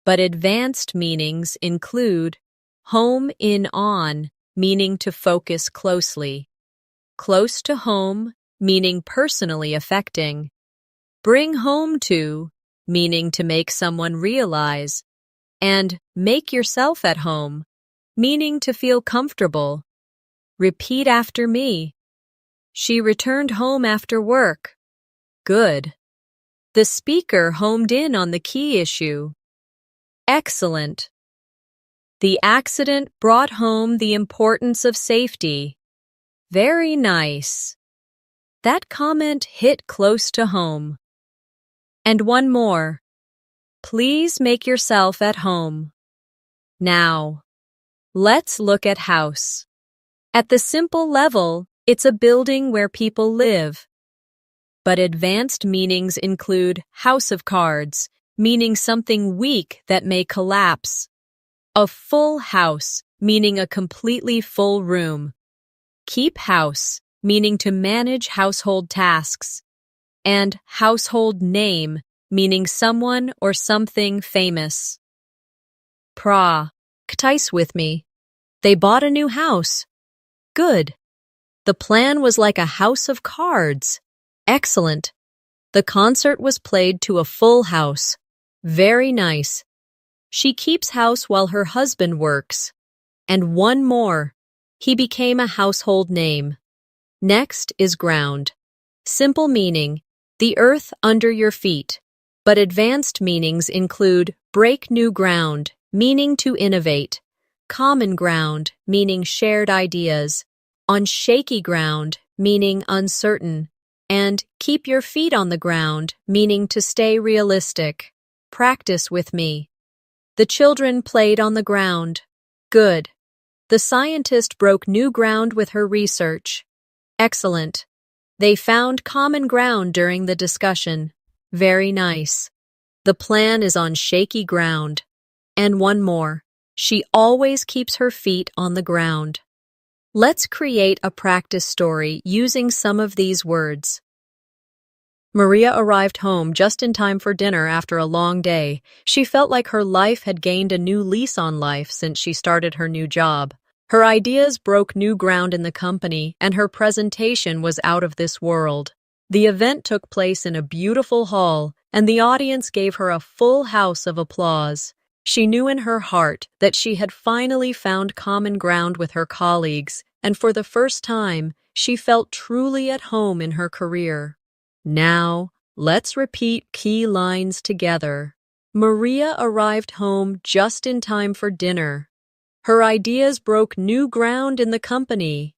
but advanced meanings include home in on, meaning to focus closely, close to home, meaning personally affecting, bring home to, meaning to make someone realize, and make yourself at home, meaning to feel comfortable. Repeat after me. She returned home after work. Good. The speaker homed in on the key issue. Excellent. The accident brought home the importance of safety. Very nice. That comment hit close to home. And one more. Please make yourself at home. Now, let's look at house. At the simple level, it's a building where people live. But advanced meanings include house of cards, meaning something weak that may collapse. A full house, meaning a completely full room. Keep house, meaning to manage household tasks, and household name, meaning someone or something famous. Ktais with me. They bought a new house. Good. The plan was like a house of cards. Excellent. The concert was played to a full house. Very nice. She keeps house while her husband works. And one more. He became a household name. Next is ground. Simple meaning, the earth under your feet. But advanced meanings include break new ground, meaning to innovate. Common ground, meaning shared ideas. On shaky ground, meaning uncertain. And keep your feet on the ground, meaning to stay realistic. Practice with me. The children played on the ground. Good. The scientist broke new ground with her research. Excellent. They found common ground during the discussion. Very nice. The plan is on shaky ground. And one more. She always keeps her feet on the ground. Let's create a practice story using some of these words. Maria arrived home just in time for dinner after a long day. She felt like her life had gained a new lease on life since she started her new job. Her ideas broke new ground in the company, and her presentation was out of this world. The event took place in a beautiful hall, and the audience gave her a full house of applause. She knew in her heart that she had finally found common ground with her colleagues, and for the first time, she felt truly at home in her career. Now, let's repeat key lines together. Maria arrived home just in time for dinner. Her ideas broke new ground in the company.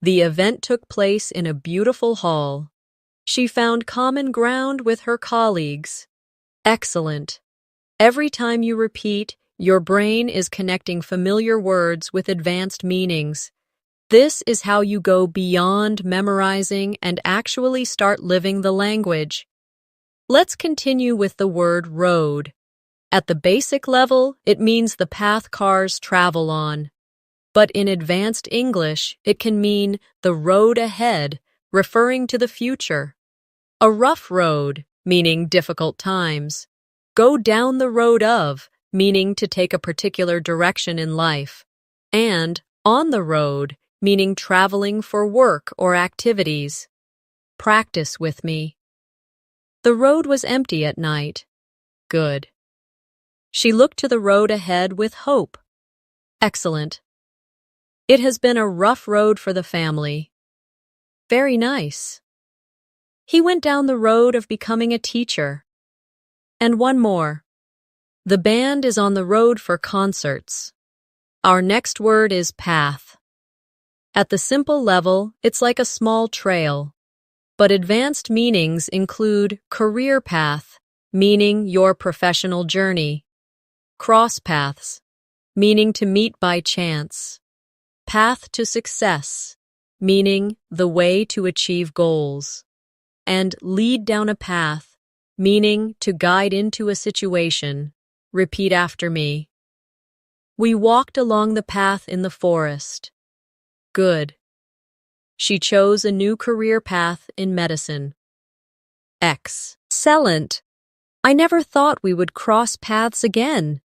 The event took place in a beautiful hall. She found common ground with her colleagues. Excellent. Every time you repeat, your brain is connecting familiar words with advanced meanings. This is how you go beyond memorizing and actually start living the language. Let's continue with the word road. At the basic level, it means the path cars travel on. But in advanced English, it can mean the road ahead, referring to the future. A rough road, meaning difficult times. Go down the road of, meaning to take a particular direction in life. And on the road, meaning traveling for work or activities. Practice with me. The road was empty at night. Good. She looked to the road ahead with hope. Excellent. It has been a rough road for the family. Very nice. He went down the road of becoming a teacher. And one more. The band is on the road for concerts. Our next word is path. At the simple level, it's like a small trail. But advanced meanings include career path, meaning your professional journey. Cross paths, meaning to meet by chance. Path to success, meaning the way to achieve goals. And lead down a path, meaning to guide into a situation. Repeat after me. We walked along the path in the forest. Good. She chose a new career path in medicine. Excellent. I never thought we would cross paths again.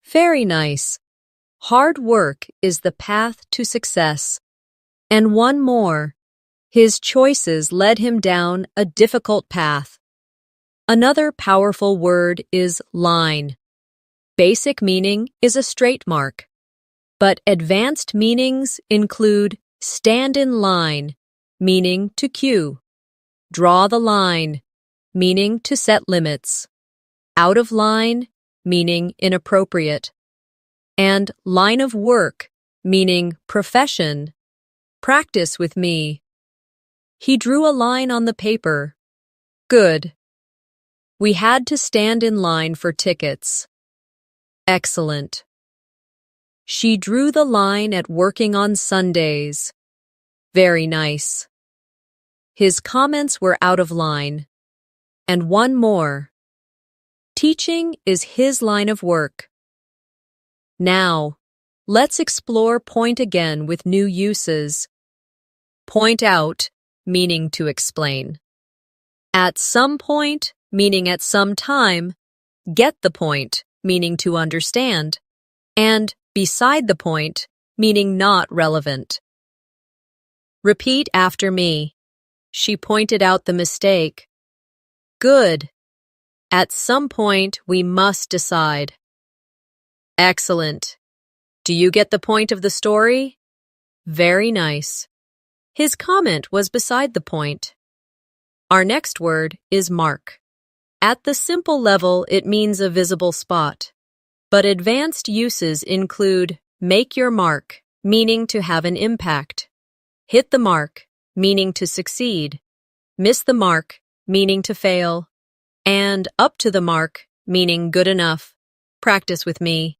Very nice. Hard work is the path to success. And one more. His choices led him down a difficult path. Another powerful word is line. Basic meaning is a straight mark. But advanced meanings include stand in line, meaning to queue. Draw the line, meaning to set limits. Out of line, meaning inappropriate. And line of work, meaning profession. Practice with me. He drew a line on the paper. Good. We had to stand in line for tickets. Excellent. She drew the line at working on Sundays. Very nice. His comments were out of line. And one more. Teaching is his line of work. Now, let's explore point again with new uses. Point out, meaning to explain. At some point, meaning at some time, get the point, meaning to understand, and beside the point, meaning not relevant. Repeat after me. She pointed out the mistake. Good. At some point, we must decide. Excellent. Do you get the point of the story? Very nice. His comment was beside the point. Our next word is mark. At the simple level, it means a visible spot. But advanced uses include make your mark, meaning to have an impact. Hit the mark, meaning to succeed. Miss the mark, meaning to fail. And up to the mark, meaning good enough. Practice with me.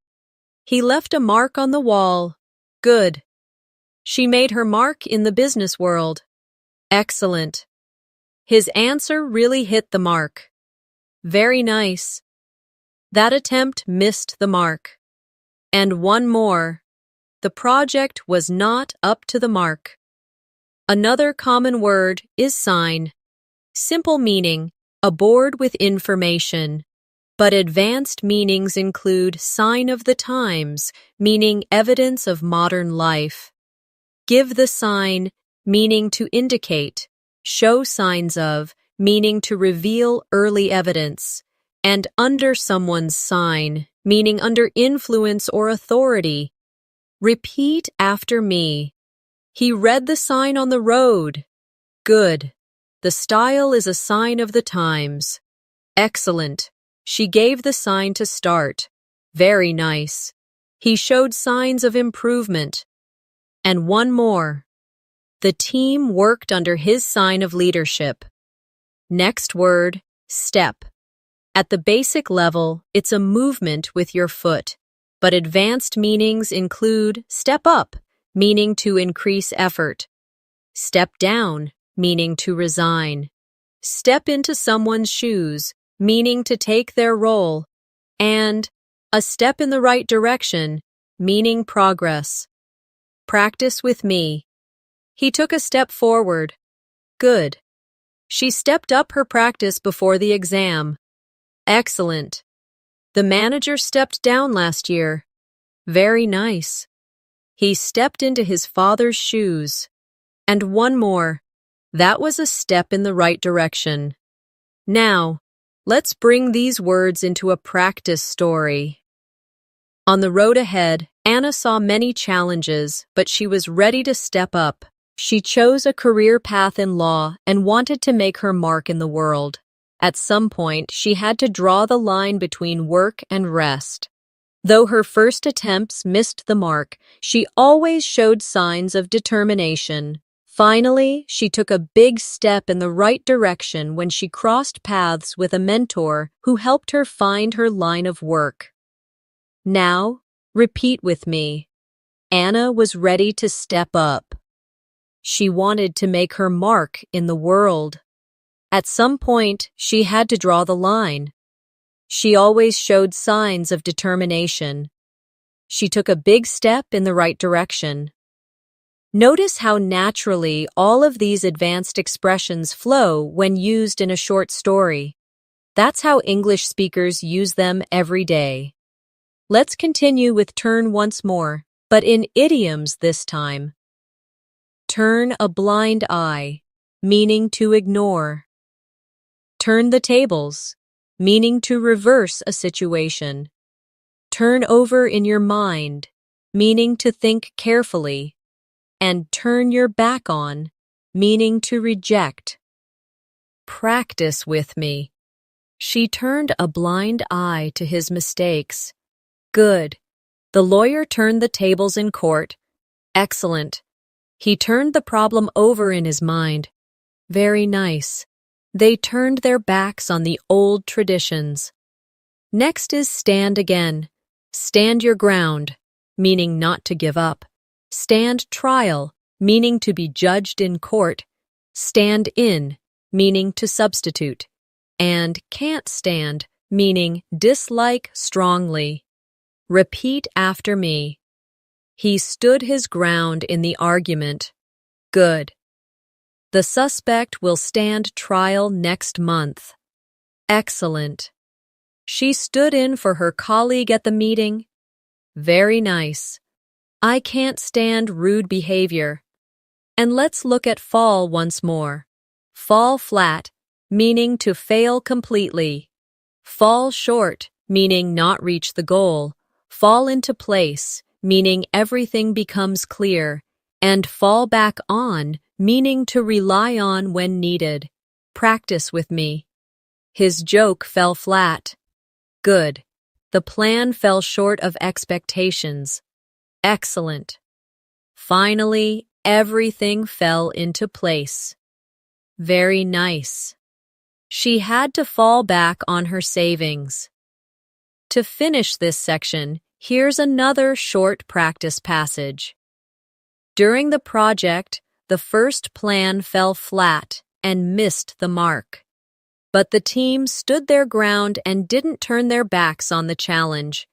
He left a mark on the wall. Good. She made her mark in the business world. Excellent. His answer really hit the mark. Very nice. That attempt missed the mark. And one more. The project was not up to the mark. Another common word is sign. Simple meaning, a board with information. But advanced meanings include sign of the times, meaning evidence of modern life. Give the sign, meaning to indicate. Show signs of, meaning to reveal early evidence. And under someone's sign, meaning under influence or authority. Repeat after me. He read the sign on the road. Good. The style is a sign of the times. Excellent. She gave the sign to start. Very nice. He showed signs of improvement. And one more. The team worked under his sign of leadership. Next word, step. At the basic level, it's a movement with your foot, but advanced meanings include step up, meaning to increase effort. Step down, meaning to resign. Step into someone's shoes, meaning to take their role. And a step in the right direction, meaning progress. Practice with me. He took a step forward. Good. She stepped up her practice before the exam. Excellent. The manager stepped down last year. Very nice. He stepped into his father's shoes. And one more. That was a step in the right direction. Now, let's bring these words into a practice story. On the road ahead, Anna saw many challenges, but she was ready to step up. She chose a career path in law and wanted to make her mark in the world. At some point, she had to draw the line between work and rest. Though her first attempts missed the mark, she always showed signs of determination. Finally, she took a big step in the right direction when she crossed paths with a mentor who helped her find her line of work. Now, repeat with me. Anna was ready to step up. She wanted to make her mark in the world. At some point, she had to draw the line. She always showed signs of determination. She took a big step in the right direction. Notice how naturally all of these advanced expressions flow when used in a short story. That's how English speakers use them every day. Let's continue with turn once more, but in idioms this time. Turn a blind eye, meaning to ignore. Turn the tables, meaning to reverse a situation. Turn over in your mind, meaning to think carefully. And turn your back on, meaning to reject. Practice with me. She turned a blind eye to his mistakes. Good. The lawyer turned the tables in court. Excellent. He turned the problem over in his mind. Very nice. They turned their backs on the old traditions. Next is stand again. Stand your ground, meaning not to give up. Stand trial, meaning to be judged in court. Stand in, meaning to substitute. And can't stand, meaning dislike strongly. Repeat after me. He stood his ground in the argument. Good. The suspect will stand trial next month. Excellent. She stood in for her colleague at the meeting. Very nice. I can't stand rude behavior. And let's look at fall once more. Fall flat, meaning to fail completely. Fall short, meaning not reach the goal. Fall into place, meaning everything becomes clear. And fall back on, meaning to rely on when needed. Practice with me. His joke fell flat. Good. The plan fell short of expectations. Excellent. Finally, everything fell into place. Very nice. She had to fall back on her savings. To finish this section, here's another short practice passage. During the project, the first plan fell flat and missed the mark. But the team stood their ground and didn't turn their backs on the challenge.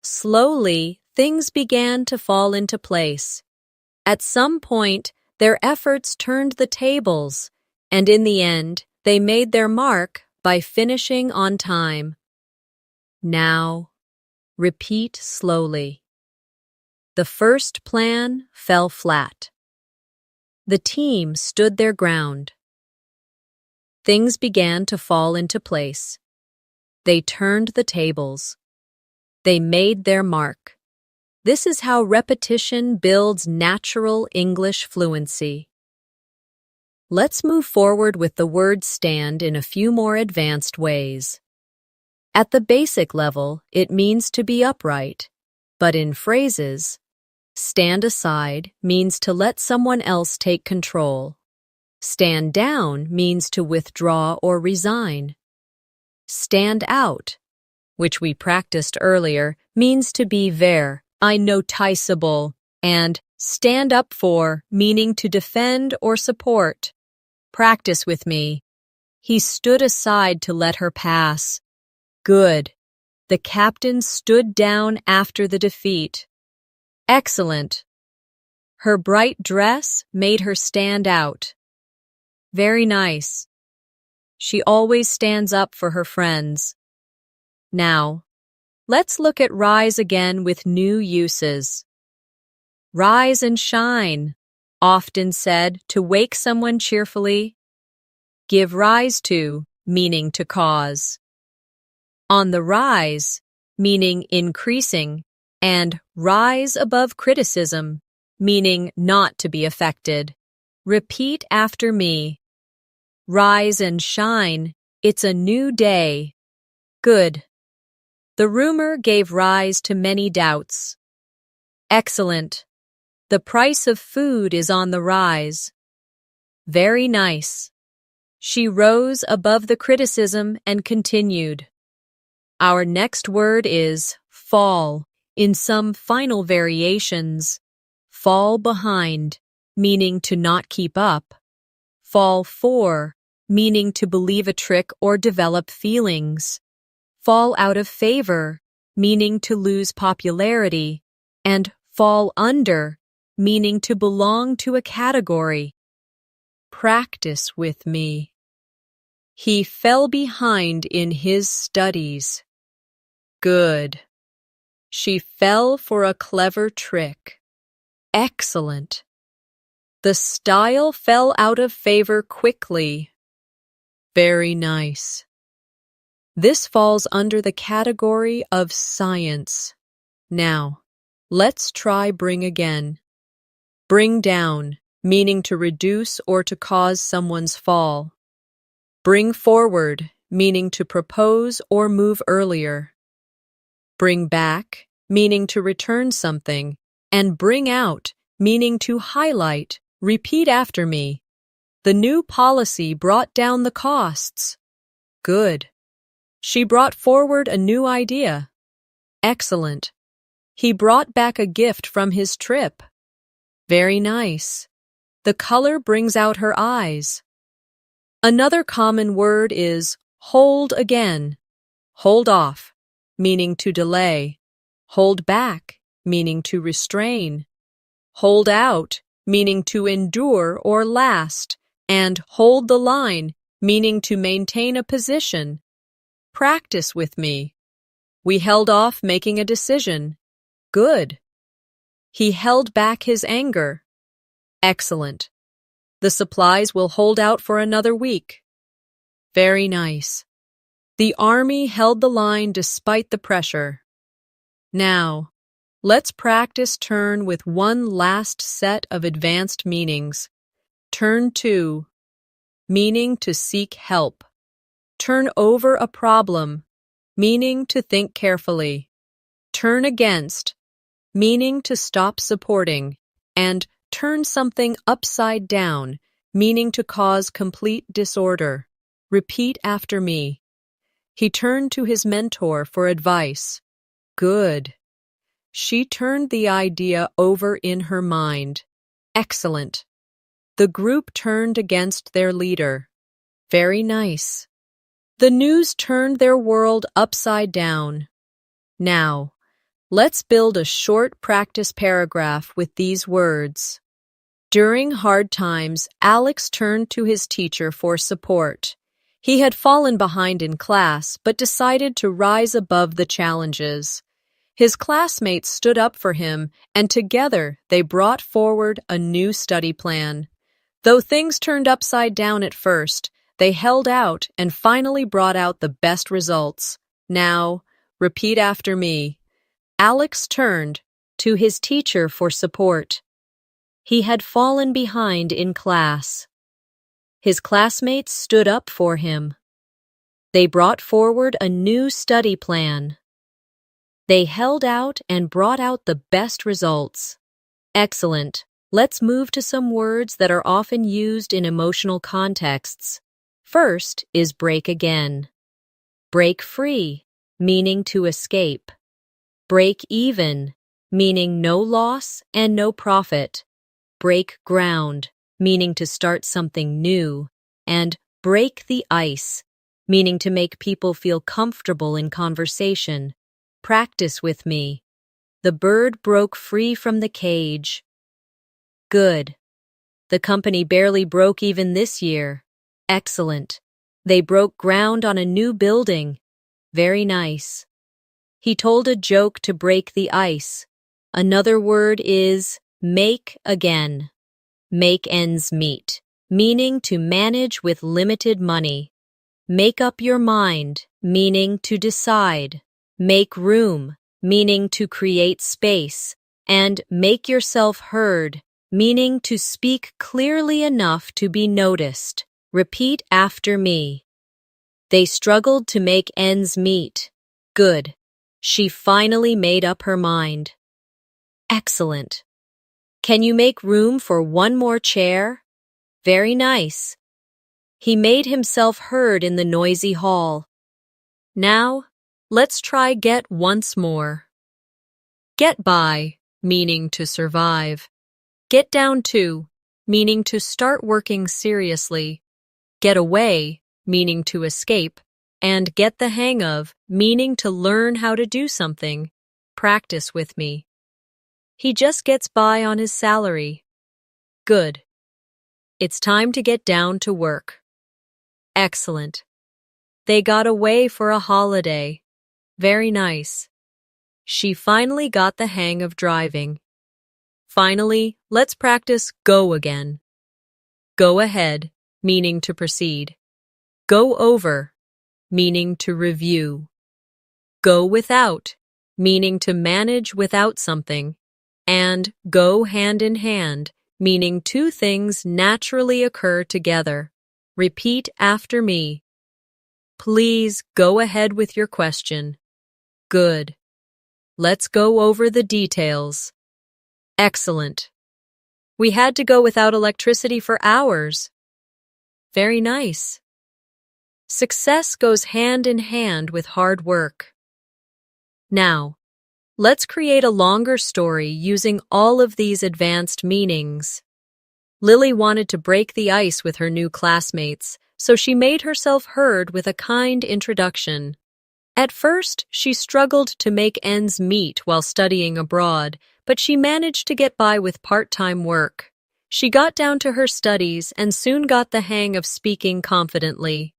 Slowly, things began to fall into place. At some point, their efforts turned the tables, and in the end, they made their mark by finishing on time. Now, repeat slowly. The first plan fell flat. The team stood their ground. Things began to fall into place. They turned the tables. They made their mark. This is how repetition builds natural English fluency. Let's move forward with the word stand in a few more advanced ways. At the basic level, it means to be upright, but in phrases, stand aside means to let someone else take control. Stand down means to withdraw or resign. Stand out, which we practiced earlier, means to be unnoticeable, and stand up for, meaning to defend or support. Practice with me. He stood aside to let her pass. Good. The captain stood down after the defeat. Excellent. Her bright dress made her stand out. Very nice. She always stands up for her friends. Now, let's look at rise again with new uses. Rise and shine, often said to wake someone cheerfully. Give rise to, meaning to cause. On the rise, meaning increasing, and rise above criticism, meaning not to be affected. Repeat after me. Rise and shine, it's a new day. Good. The rumor gave rise to many doubts. Excellent. The price of food is on the rise. Very nice. She rose above the criticism and continued. Our next word is fall, in some final variations. Fall behind, meaning to not keep up. Fall for, meaning to believe a trick or develop feelings. Fall out of favor, meaning to lose popularity. And fall under, meaning to belong to a category. Practice with me. He fell behind in his studies. Good. She fell for a clever trick. Excellent. The style fell out of favor quickly. Very nice. This falls under the category of science. Now, let's try bring again. Bring down, meaning to reduce or to cause someone's fall. Bring forward, meaning to propose or move earlier. Bring back, meaning to return something, and bring out, meaning to highlight. Repeat after me. The new policy brought down the costs. Good. She brought forward a new idea. Excellent. He brought back a gift from his trip. Very nice. The color brings out her eyes. Another common word is hold again. Hold off, meaning to delay. Hold back, meaning to restrain. Hold out, meaning to endure or last. and hold the line, meaning to maintain a position. Practice with me. We held off making a decision. Good. He held back his anger. Excellent. The supplies will hold out for another week. Very nice. The army held the line despite the pressure. Now, let's practice turn with one last set of advanced meanings. Turn to, meaning to seek help. Turn over a problem, meaning to think carefully. Turn against, meaning to stop supporting. And turn something upside down, meaning to cause complete disorder. Repeat after me. He turned to his mentor for advice. Good. She turned the idea over in her mind. Excellent. The group turned against their leader. Very nice. The news turned their world upside down. Now, let's build a short practice paragraph with these words. During hard times, Alex turned to his teacher for support. He had fallen behind in class, but decided to rise above the challenges. His classmates stood up for him, and together they brought forward a new study plan. Though things turned upside down at first, they held out and finally brought out the best results. Now, repeat after me. Alex turned to his teacher for support. He had fallen behind in class. His classmates stood up for him. They brought forward a new study plan. They held out and brought out the best results. Excellent. Let's move to some words that are often used in emotional contexts. First is break again. Break free, meaning to escape. Break even, meaning no loss and no profit. Break ground, meaning to start something new. And break the ice, meaning to make people feel comfortable in conversation. Practice with me. The bird broke free from the cage. Good. The company barely broke even this year. Excellent. They broke ground on a new building. Very nice. He told a joke to break the ice. Another word is make again. Make ends meet, meaning to manage with limited money. Make up your mind, meaning to decide. Make room, meaning to create space. And make yourself heard, meaning to speak clearly enough to be noticed. Repeat after me. They struggled to make ends meet. Good. She finally made up her mind. Excellent. Can you make room for one more chair? Very nice. He made himself heard in the noisy hall. Now, let's try get once more. Get by, meaning to survive. Get down to, meaning to start working seriously. Get away, meaning to escape. And get the hang of, meaning to learn how to do something. Practice with me. He just gets by on his salary. Good. It's time to get down to work. Excellent. They got away for a holiday. Very nice. She finally got the hang of driving. Finally, let's practice go again. Go ahead, meaning to proceed. Go over, meaning to review. Go without, meaning to manage without something. And go hand in hand, meaning two things naturally occur together. Repeat after me. Please go ahead with your question. Good. Let's go over the details. Excellent. We had to go without electricity for hours. Very nice. Success goes hand in hand with hard work. Now, let's create a longer story using all of these advanced meanings. Lily wanted to break the ice with her new classmates, so she made herself heard with a kind introduction. At first, she struggled to make ends meet while studying abroad, but she managed to get by with part-time work. She got down to her studies and soon got the hang of speaking confidently.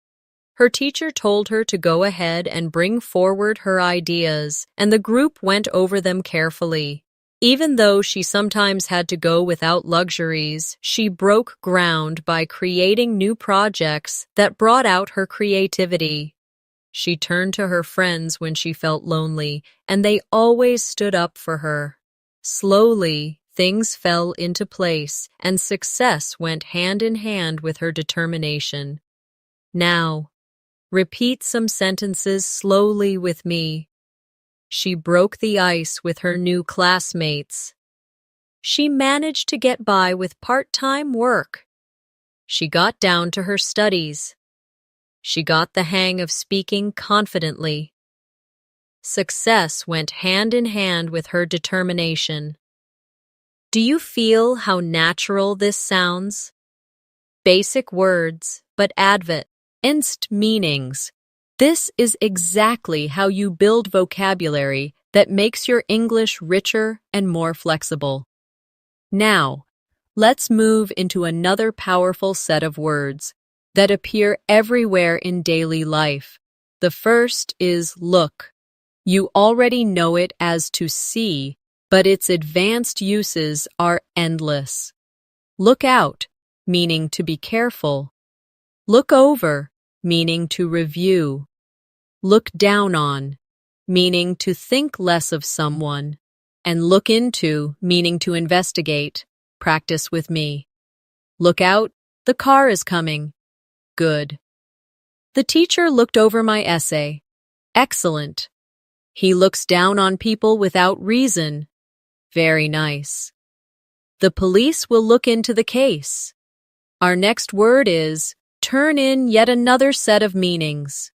Her teacher told her to go ahead and bring forward her ideas, and the group went over them carefully. Even though she sometimes had to go without luxuries, she broke ground by creating new projects that brought out her creativity. She turned to her friends when she felt lonely, and they always stood up for her. Slowly, things fell into place, and success went hand in hand with her determination. Now, repeat some sentences slowly with me. She broke the ice with her new classmates. She managed to get by with part-time work. She got down to her studies. She got the hang of speaking confidently. Success went hand in hand with her determination. Do you feel how natural this sounds? Basic words, but advanced meanings. This is exactly how you build vocabulary that makes your English richer and more flexible. Now, let's move into another powerful set of words that appear everywhere in daily life. The first is look. You already know it as to see, but its advanced uses are endless. Look out, meaning to be careful. Look over, meaning to review. Look down on, meaning to think less of someone. And look into, meaning to investigate. Practice with me. Look out, the car is coming. Good. The teacher looked over my essay. Excellent. He looks down on people without reason. Very nice. The police will look into the case. Our next word is turn in yet another set of meanings.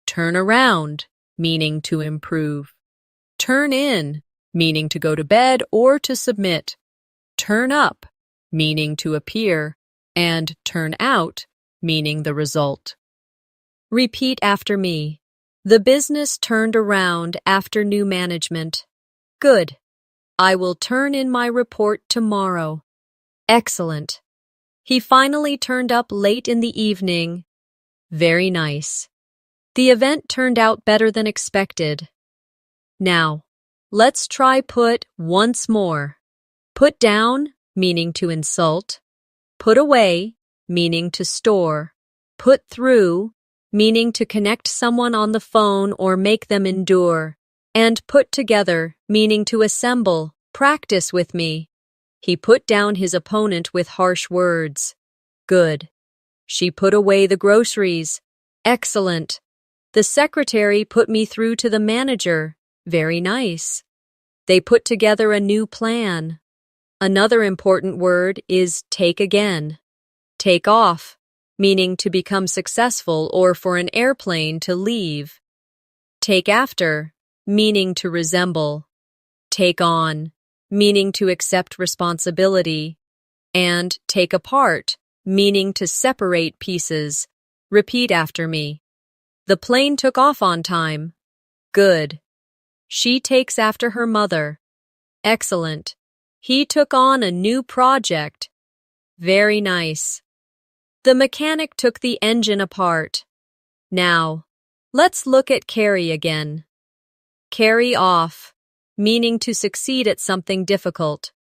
Turn around, meaning to improve. Turn in, meaning to go to bed or to submit. Turn up, meaning to appear. And turn out, meaning the result. Repeat after me. The business turned around after new management. Good. I will turn in my report tomorrow. Excellent. He finally turned up late in the evening. Very nice. The event turned out better than expected. Now, let's try put once more. Put down, meaning to insult. Put away, meaning to store. Put through, meaning to connect someone on the phone or make them endure. And put together, meaning to assemble. Practice with me. He put down his opponent with harsh words. Good. She put away the groceries. Excellent. The secretary put me through to the manager. Very nice. They put together a new plan. Another important word is take again. Take off, meaning to become successful or for an airplane to leave. Take after, meaning to resemble. Take on, meaning to accept responsibility. And take apart, meaning to separate pieces. Repeat after me. The plane took off on time. Good. She takes after her mother. Excellent. He took on a new project. Very nice. The mechanic took the engine apart. Now, let's look at carry again. Carry off, meaning to succeed at something difficult.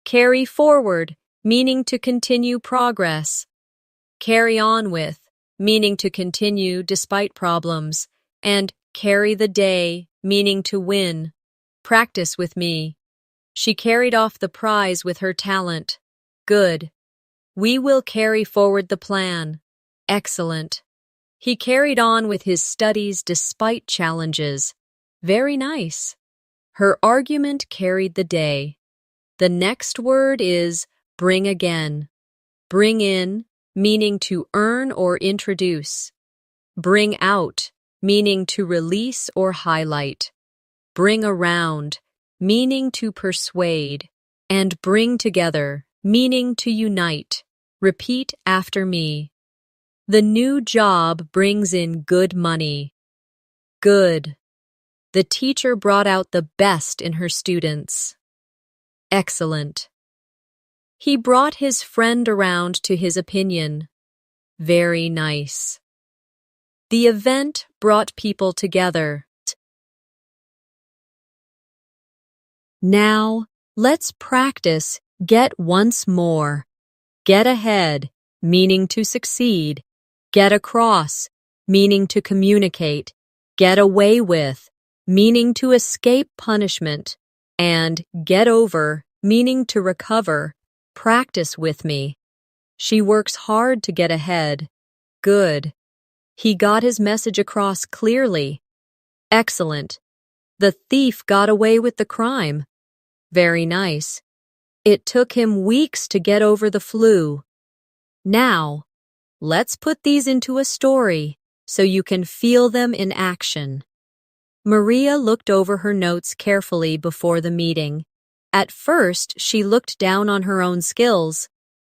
Carry forward, meaning to continue progress. Carry on with, meaning to continue despite problems. And carry the day, meaning to win. Practice with me. She carried off the prize with her talent. Good. We will carry forward the plan. Excellent. He carried on with his studies despite challenges. Very nice. Her argument carried the day. The next word is bring again. Bring in, meaning to earn or introduce. Bring out, meaning to release or highlight. Bring around, meaning to persuade. And bring together, meaning to unite. Repeat after me. The new job brings in good money. Good. The teacher brought out the best in her students. Excellent. He brought his friend around to his opinion. Very nice. The event brought people together. Now, let's practice get once more. Get ahead, meaning to succeed. Get across, meaning to communicate. Get away with, meaning to escape punishment. And get over, meaning to recover. Practice with me. She works hard to get ahead. Good. He got his message across clearly. Excellent. The thief got away with the crime. Very nice. It took him weeks to get over the flu. Now, let's put these into a story so you can feel them in action. Maria looked over her notes carefully before the meeting. At first, she looked down on her own skills,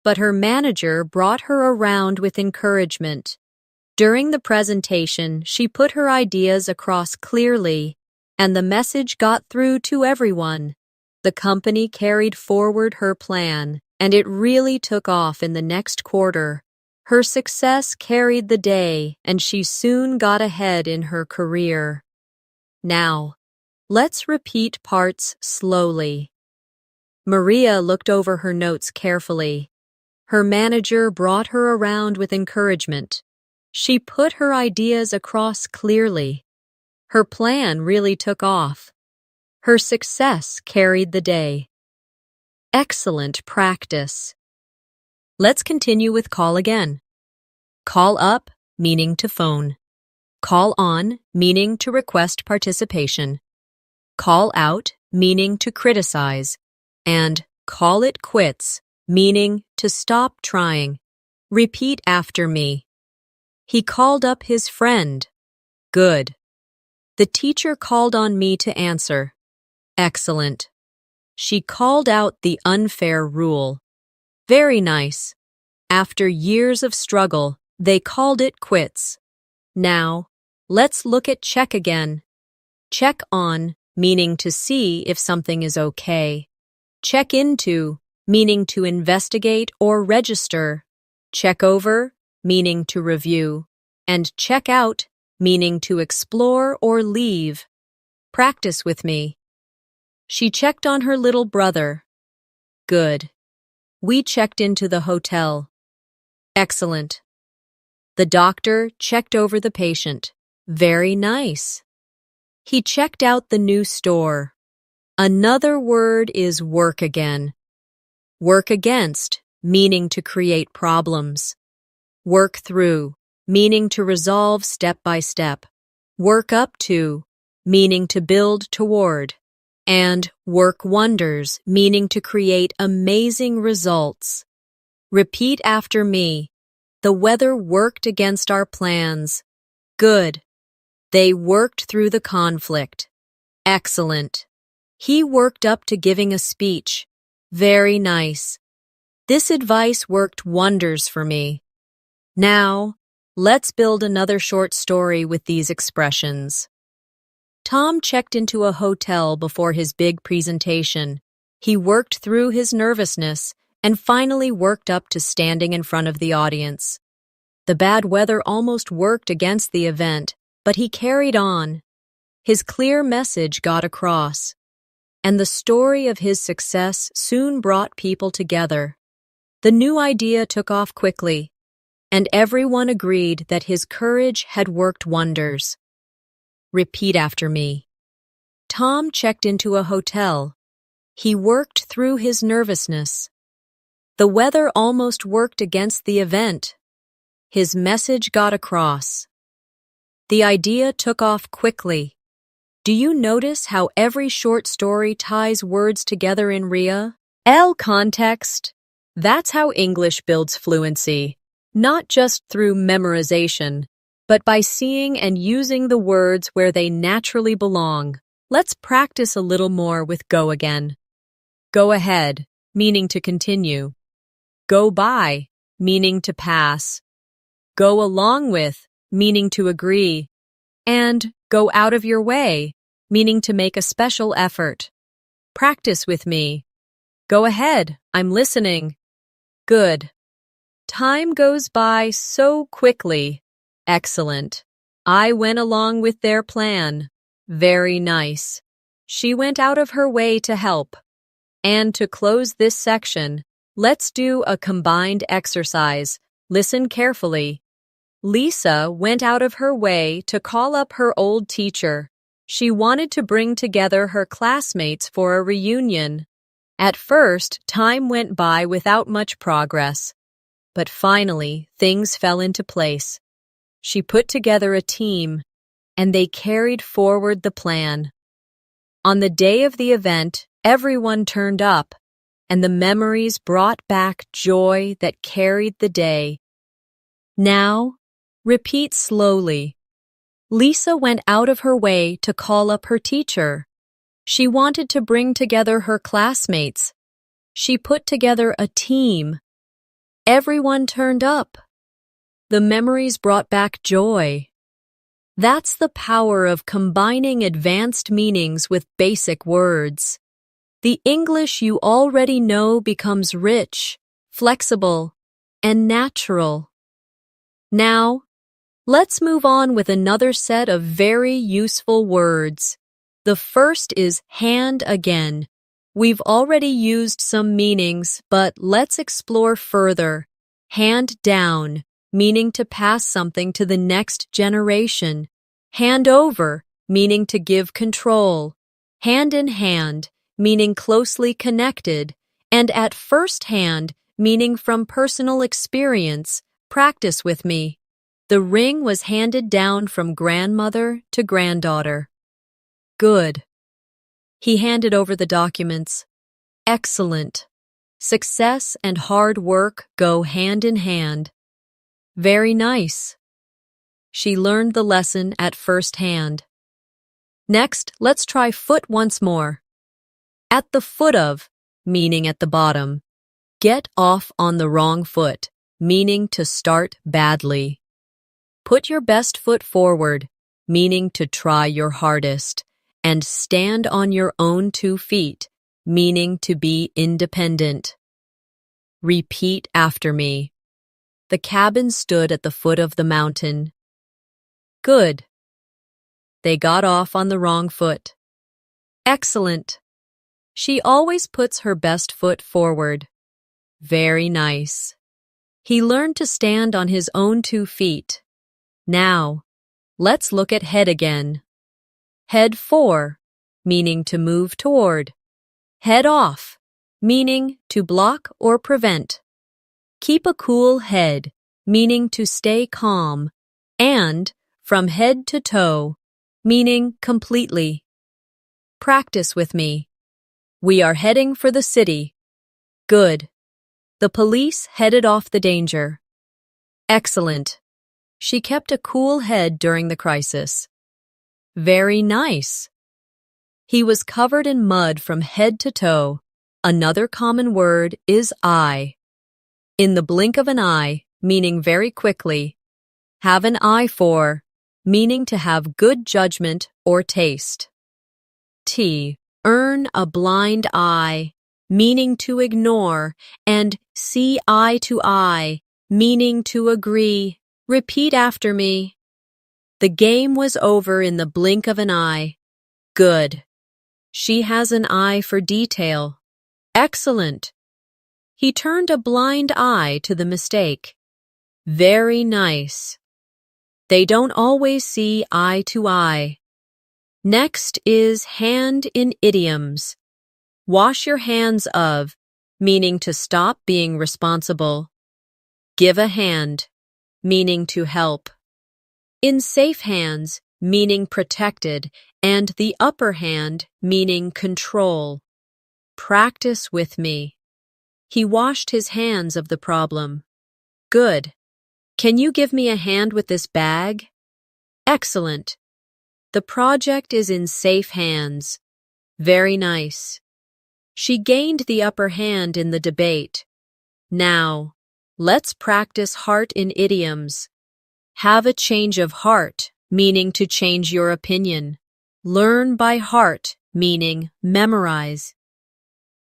but her manager brought her around with encouragement. During the presentation, she put her ideas across clearly, and the message got through to everyone. The company carried forward her plan, and it really took off in the next quarter. Her success carried the day, and she soon got ahead in her career. Now, let's repeat parts slowly. Maria looked over her notes carefully. Her manager brought her around with encouragement. She put her ideas across clearly. Her plan really took off. Her success carried the day. Excellent practice. Let's continue with call again. Call up, meaning to phone. Call on, meaning to request participation. Call out, meaning to criticize. And call it quits, meaning to stop trying. Repeat after me. He called up his friend. Good. The teacher called on me to answer. Excellent. She called out the unfair rule. Very nice. After years of struggle, they called it quits. Now, let's look at check again. Check on, meaning to see if something is okay. Check into, meaning to investigate or register. Check over, meaning to review. And check out, meaning to explore or leave. Practice with me. She checked on her little brother. Good. We checked into the hotel. Excellent. The doctor checked over the patient. Very nice. He checked out the new store. Another word is work again. Work against, meaning to create problems. Work through, meaning to resolve step by step. Work up to, meaning to build toward. And work wonders, meaning to create amazing results. Repeat after me. The weather worked against our plans. Good. They worked through the conflict. Excellent. He worked up to giving a speech. Very nice. This advice worked wonders for me. Now, let's build another short story with these expressions. Tom checked into a hotel before his big presentation. He worked through his nervousness and finally worked up to standing in front of the audience. The bad weather almost worked against the event, but he carried on. His clear message got across, and the story of his success soon brought people together. The new idea took off quickly, and everyone agreed that his courage had worked wonders. Repeat after me. Tom checked into a hotel. He worked through his nervousness. The weather almost worked against the event. His message got across. The idea took off quickly. Do you notice how every short story ties words together in RIA? Context. That's how English builds fluency, not just through memorization, but by seeing and using the words where they naturally belong. Let's practice a little more with go again. Go ahead, meaning to continue. Go by, meaning to pass. Go along with, meaning to agree. And go out of your way, meaning to make a special effort. Practice with me. Go ahead, I'm listening. Good. Time goes by so quickly. Excellent. I went along with their plan. Very nice. She went out of her way to help. And to close this section, let's do a combined exercise. Listen carefully. Lisa went out of her way to call up her old teacher. She wanted to bring together her classmates for a reunion. At first, time went by without much progress. But finally, things fell into place. She put together a team, and they carried forward the plan. On the day of the event, everyone turned up, and the memories brought back joy that carried the day. Now, repeat slowly. Lisa went out of her way to call up her teacher. She wanted to bring together her classmates. She put together a team. Everyone turned up. The memories brought back joy. That's the power of combining advanced meanings with basic words. The English you already know becomes rich, flexible, and natural. Now, let's move on with another set of very useful words. The first is hand again. We've already used some meanings, but let's explore further. Hand down, meaning to pass something to the next generation. Hand over, meaning to give control. Hand in hand, meaning closely connected. And at first hand, meaning from personal experience. Practice with me. The ring was handed down from grandmother to granddaughter. Good. He handed over the documents. Excellent. Success and hard work go hand in hand. Very nice. She learned the lesson at first hand. Next, let's try foot once more. At the foot of, meaning at the bottom. Get off on the wrong foot, meaning to start badly. Put your best foot forward, meaning to try your hardest. And stand on your own 2 feet, meaning to be independent. Repeat after me. The cabin stood at the foot of the mountain. Good. They got off on the wrong foot. Excellent. She always puts her best foot forward. Very nice. He learned to stand on his own 2 feet. Now, let's look at head again. Head for, meaning to move toward. Head off, meaning to block or prevent. Keep a cool head, meaning to stay calm. And from head to toe, meaning completely. Practice with me. We are heading for the city. Good. The police headed off the danger. Excellent. She kept a cool head during the crisis. Very nice. He was covered in mud from head to toe. Another common word is eye. In the blink of an eye, meaning very quickly. Have an eye for, meaning to have good judgment or taste. T. Earn a blind eye, meaning to ignore, and see eye to eye, meaning to agree. Repeat after me. The game was over in the blink of an eye. Good. She has an eye for detail. Excellent. He turned a blind eye to the mistake. Very nice. They don't always see eye to eye. Next is hand in idioms. Wash your hands of, meaning to stop being responsible. Give a hand, meaning to help. In safe hands, meaning protected, and the upper hand, meaning control. Practice with me. He washed his hands of the problem. Good. Can you give me a hand with this bag? Excellent. The project is in safe hands. Very nice. She gained the upper hand in the debate. Now, let's practice heart in idioms. Have a change of heart, meaning to change your opinion. Learn by heart, meaning memorize.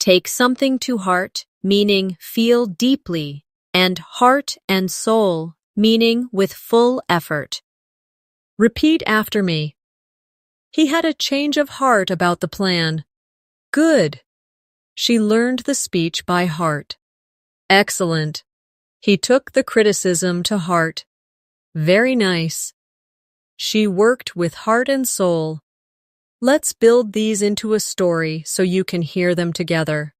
Take something to heart, meaning feel deeply, and heart and soul, meaning with full effort. Repeat after me. He had a change of heart about the plan. Good. She learned the speech by heart. Excellent. He took the criticism to heart. Very nice. She worked with heart and soul. Let's build these into a story so you can hear them together.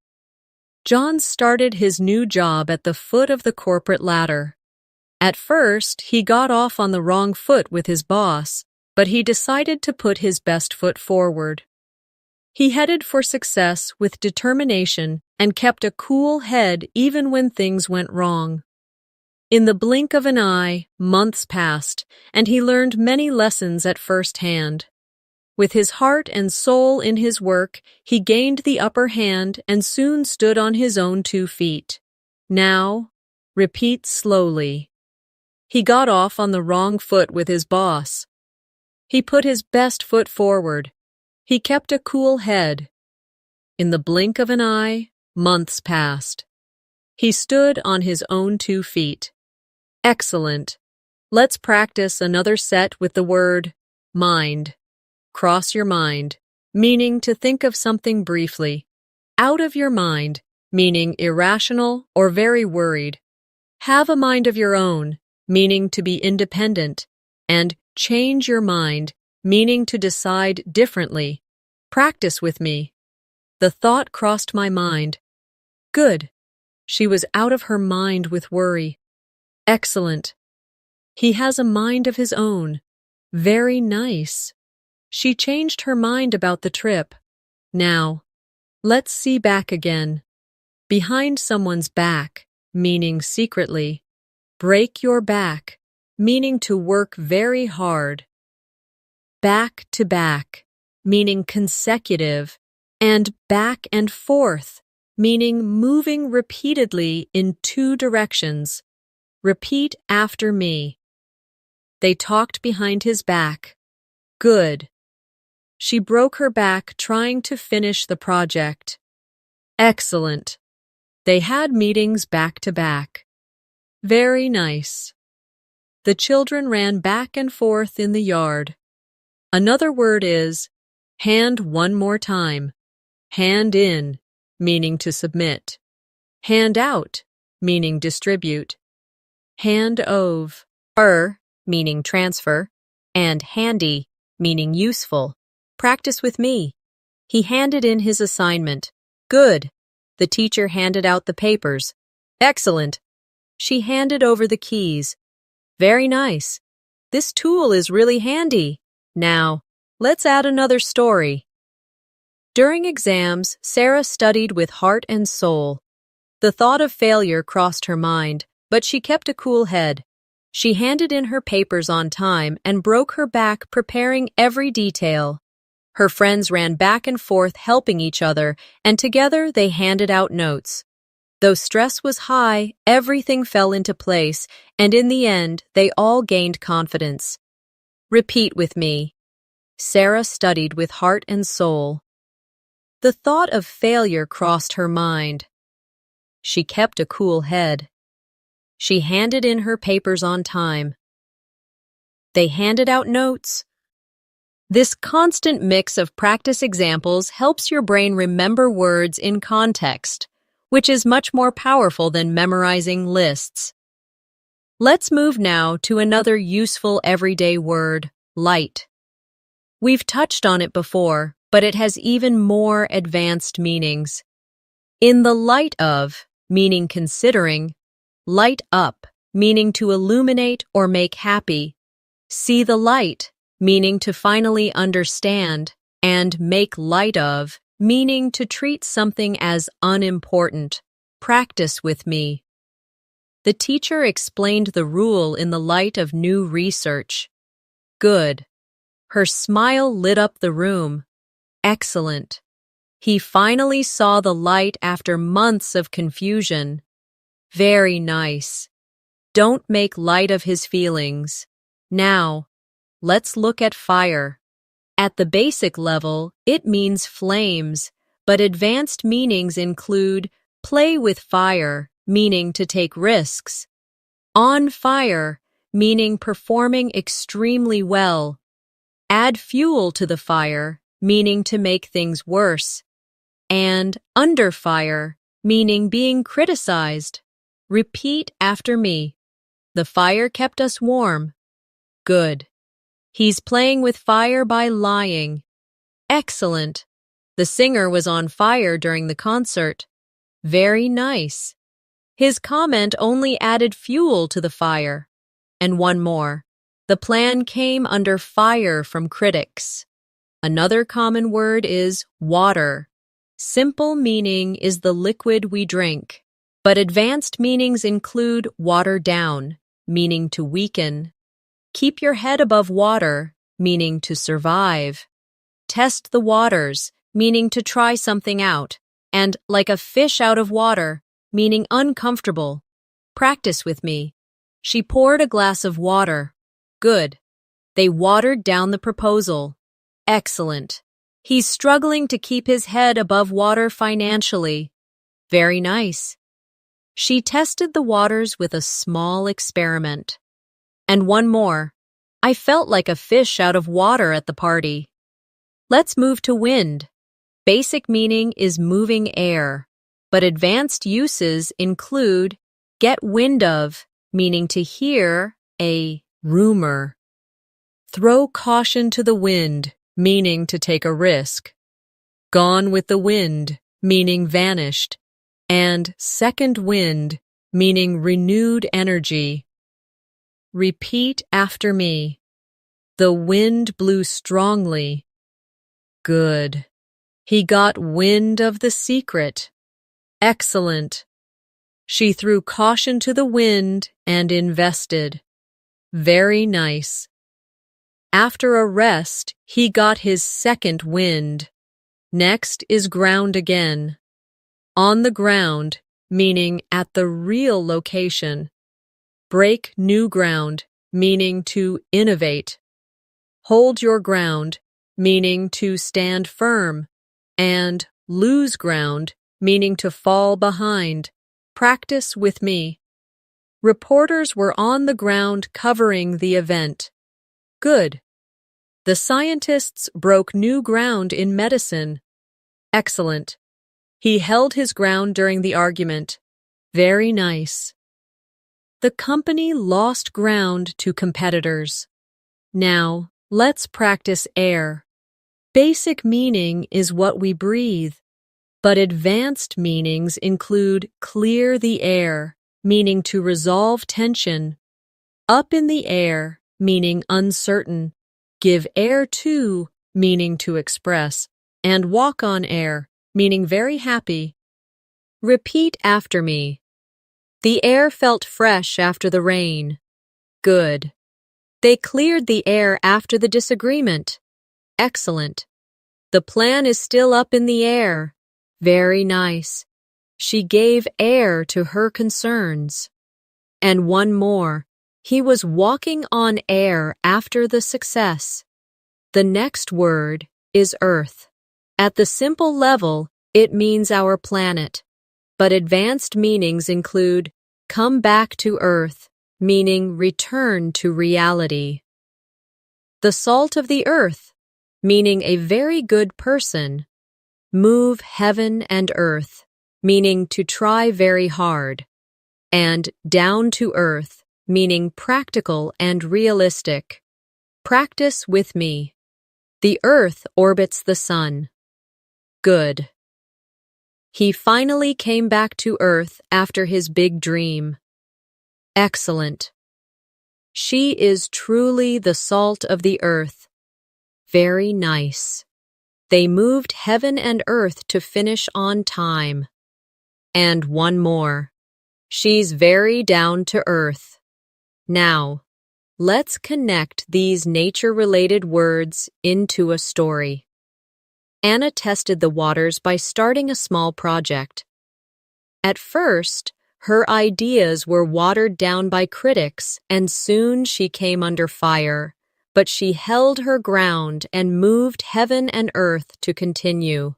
John started his new job at the foot of the corporate ladder. At first, he got off on the wrong foot with his boss, but he decided to put his best foot forward. He headed for success with determination and kept a cool head even when things went wrong. In the blink of an eye, months passed, and he learned many lessons at first hand. With his heart and soul in his work, he gained the upper hand and soon stood on his own 2 feet. Now, repeat slowly. He got off on the wrong foot with his boss. He put his best foot forward. He kept a cool head. In the blink of an eye, months passed. He stood on his own 2 feet. Excellent. Let's practice another set with the word mind. Cross your mind, meaning to think of something briefly. Out of your mind, meaning irrational or very worried. Have a mind of your own, meaning to be independent. And change your mind, meaning to decide differently. Practice with me. The thought crossed my mind. Good. She was out of her mind with worry. Excellent. He has a mind of his own. Very nice. She changed her mind about the trip. Now, let's see back again. Behind someone's back, meaning secretly. Break your back, meaning to work very hard. Back to back, meaning consecutive. And back and forth, meaning moving repeatedly in 2 directions. Repeat after me. They talked behind his back. Good. She broke her back trying to finish the project. Excellent. They had meetings back to back. Very nice. The children ran back and forth in the yard. Another word is hand one more time. Hand in, meaning to submit. Hand out, meaning distribute. Hand over, meaning transfer, and handy, meaning useful. Practice with me. He handed in his assignment. Good. The teacher handed out the papers. Excellent. She handed over the keys. Very nice. This tool is really handy. Now, let's add another story. During exams, Sarah studied with heart and soul. The thought of failure crossed her mind, but she kept a cool head. She handed in her papers on time and broke her back preparing every detail. Her friends ran back and forth helping each other, and together they handed out notes. Though stress was high, everything fell into place, and in the end, they all gained confidence. Repeat with me. Sarah studied with heart and soul. The thought of failure crossed her mind. She kept a cool head. She handed in her papers on time. They handed out notes. This constant mix of practice examples helps your brain remember words in context, which is much more powerful than memorizing lists. Let's move now to another useful everyday word, light. We've touched on it before, but it has even more advanced meanings. In the light of, meaning considering, light up, meaning to illuminate or make happy, see the light, meaning to finally understand, and make light of, meaning to treat something as unimportant. Practice with me. The teacher explained the rule in the light of new research. Good. Her smile lit up the room. Excellent. He finally saw the light after months of confusion. Very nice. Don't make light of his feelings. Now, let's look at fire. At the basic level, it means flames, but advanced meanings include play with fire, meaning to take risks, on fire, meaning performing extremely well, add fuel to the fire, meaning to make things worse, and under fire, meaning being criticized. Repeat after me. The fire kept us warm. Good. He's playing with fire by lying. Excellent. The singer was on fire during the concert. Very nice. His comment only added fuel to the fire. And one more. The plan came under fire from critics. Another common word is water. Simple meaning is the liquid we drink, but advanced meanings include water down, meaning to weaken. Keep your head above water, meaning to survive. Test the waters, meaning to try something out, and like a fish out of water, meaning uncomfortable. Practice with me. She poured a glass of water. Good. They watered down the proposal. Excellent. He's struggling to keep his head above water financially. Very nice. She tested the waters with a small experiment. And one more. I felt like a fish out of water at the party. Let's move to wind. Basic meaning is moving air, but advanced uses include get wind of, meaning to hear a rumor. Throw caution to the wind, meaning to take a risk. Gone with the wind, meaning vanished. And second wind, meaning renewed energy. Repeat after me. The wind blew strongly. Good. He got wind of the secret. Excellent. She threw caution to the wind and invested. Very nice. After a rest, he got his second wind. Next is ground again. On the ground, meaning at the real location. Break new ground, meaning to innovate. Hold your ground, meaning to stand firm. And lose ground, meaning to fall behind. Practice with me. Reporters were on the ground covering the event. Good. The scientists broke new ground in medicine. Excellent. He held his ground during the argument. Very nice. The company lost ground to competitors. Now, let's practice air. Basic meaning is what we breathe, but advanced meanings include clear the air, meaning to resolve tension. Up in the air, meaning uncertain. Give air to, meaning to express. And walk on air, meaning very happy. Repeat after me. The air felt fresh after the rain. Good. They cleared the air after the disagreement. Excellent. The plan is still up in the air. Very nice. She gave air to her concerns. And one more. He was walking on air after the success. The next word is Earth. At the simple level, it means our planet. But advanced meanings include come back to Earth, meaning return to reality. The salt of the earth, meaning a very good person. Move heaven and earth, meaning to try very hard. And down to earth, meaning practical and realistic. Practice with me. The earth orbits the sun. Good. He finally came back to Earth after his big dream. Excellent. She is truly the salt of the earth. Very nice. They moved heaven and earth to finish on time. And one more. She's very down to earth. Now, let's connect these nature-related words into a story. Anna tested the waters by starting a small project. At first, her ideas were watered down by critics, and soon she came under fire. But she held her ground and moved heaven and earth to continue.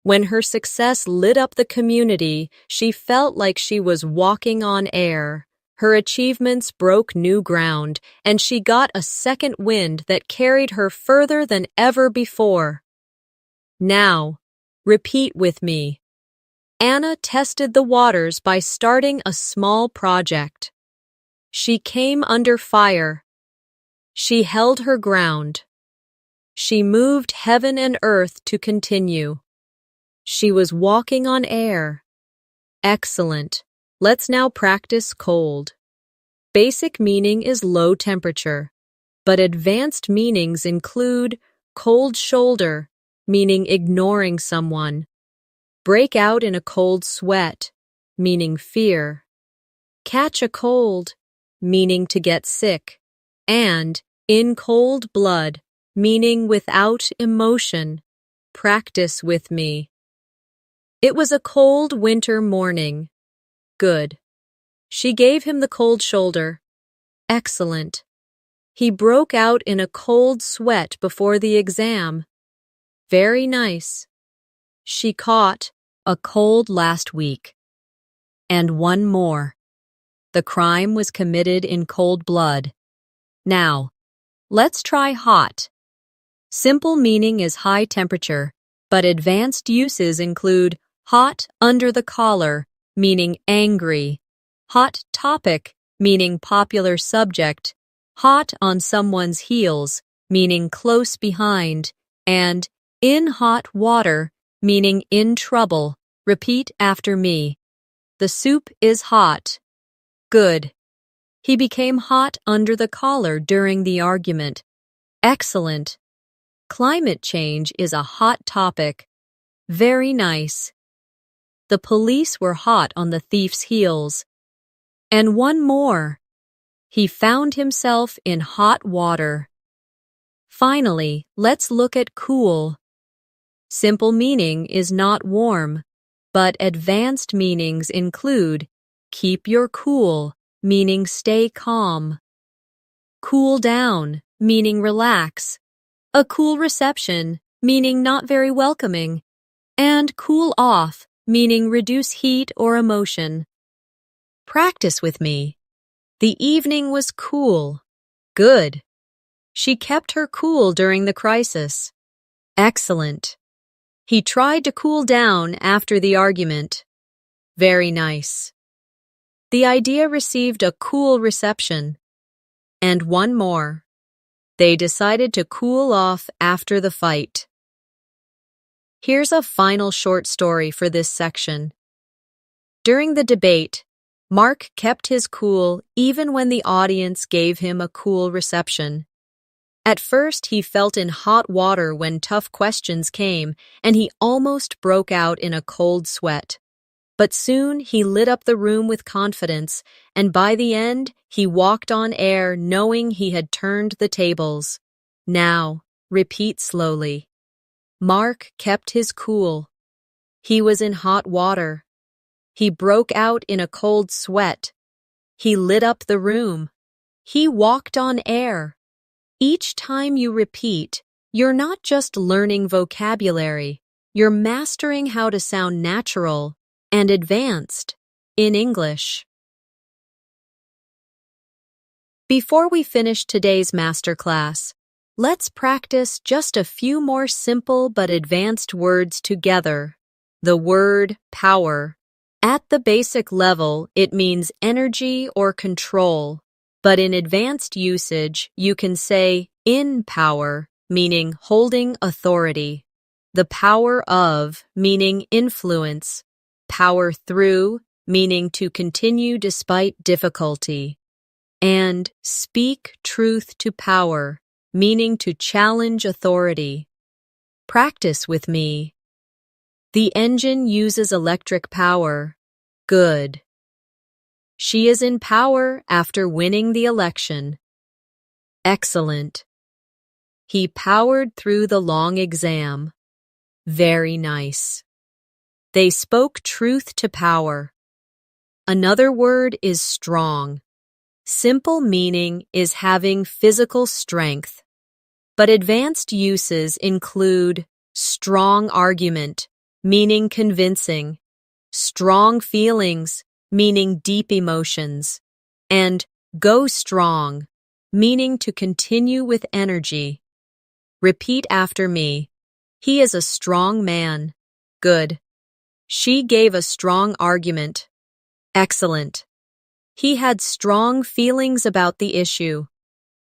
When her success lit up the community, she felt like she was walking on air. Her achievements broke new ground, and she got a second wind that carried her further than ever before. Now, repeat with me. Anna tested the waters by starting a small project. She came under fire. She held her ground. She moved heaven and earth to continue. She was walking on air. Excellent. Let's now practice cold. Basic meaning is low temperature, but advanced meanings include cold shoulder, meaning ignoring someone, break out in a cold sweat, meaning fear, catch a cold, meaning to get sick, and in cold blood, meaning without emotion. Practice with me. It was a cold winter morning. Good. She gave him the cold shoulder. Excellent. He broke out in a cold sweat before the exam. Very nice. She caught a cold last week. And one more. The crime was committed in cold blood. Now, let's try hot. Simple meaning is high temperature, but advanced uses include hot under the collar, meaning angry, hot topic, meaning popular subject, hot on someone's heels, meaning close behind, and in hot water, meaning in trouble. Repeat after me. The soup is hot. Good. He became hot under the collar during the argument. Excellent. Climate change is a hot topic. Very nice. The police were hot on the thief's heels. And one more. He found himself in hot water. Finally, let's look at cool. Simple meaning is not warm, but advanced meanings include keep your cool, meaning stay calm. Cool down, meaning relax. A cool reception, meaning not very welcoming. And cool off, meaning reduce heat or emotion. Practice with me. The evening was cool. Good. She kept her cool during the crisis. Excellent. He tried to cool down after the argument. Very nice. The idea received a cool reception. And one more. They decided to cool off after the fight. Here's a final short story for this section. During the debate, Mark kept his cool even when the audience gave him a cool reception. At first, he felt in hot water when tough questions came, and he almost broke out in a cold sweat. But soon he lit up the room with confidence, and by the end, he walked on air knowing he had turned the tables. Now, repeat slowly. Mark kept his cool. He was in hot water. He broke out in a cold sweat. He lit up the room. He walked on air. Each time you repeat, you're not just learning vocabulary, you're mastering how to sound natural and advanced in English. Before we finish today's masterclass, let's practice just a few more simple but advanced words together. The word power. At the basic level, it means energy or control. But in advanced usage, you can say in power, meaning holding authority. The power of, meaning influence. Power through, meaning to continue despite difficulty. And speak truth to power, meaning to challenge authority. Practice with me. The engine uses electric power. Good. She is in power after winning the election. Excellent. He powered through the long exam. Very nice. They spoke truth to power. Another word is strong. Simple meaning is having physical strength, but advanced uses include strong argument, meaning convincing, strong feelings, meaning deep emotions, and go strong, meaning to continue with energy. Repeat after me. He is a strong man. Good. She gave a strong argument. Excellent. He had strong feelings about the issue.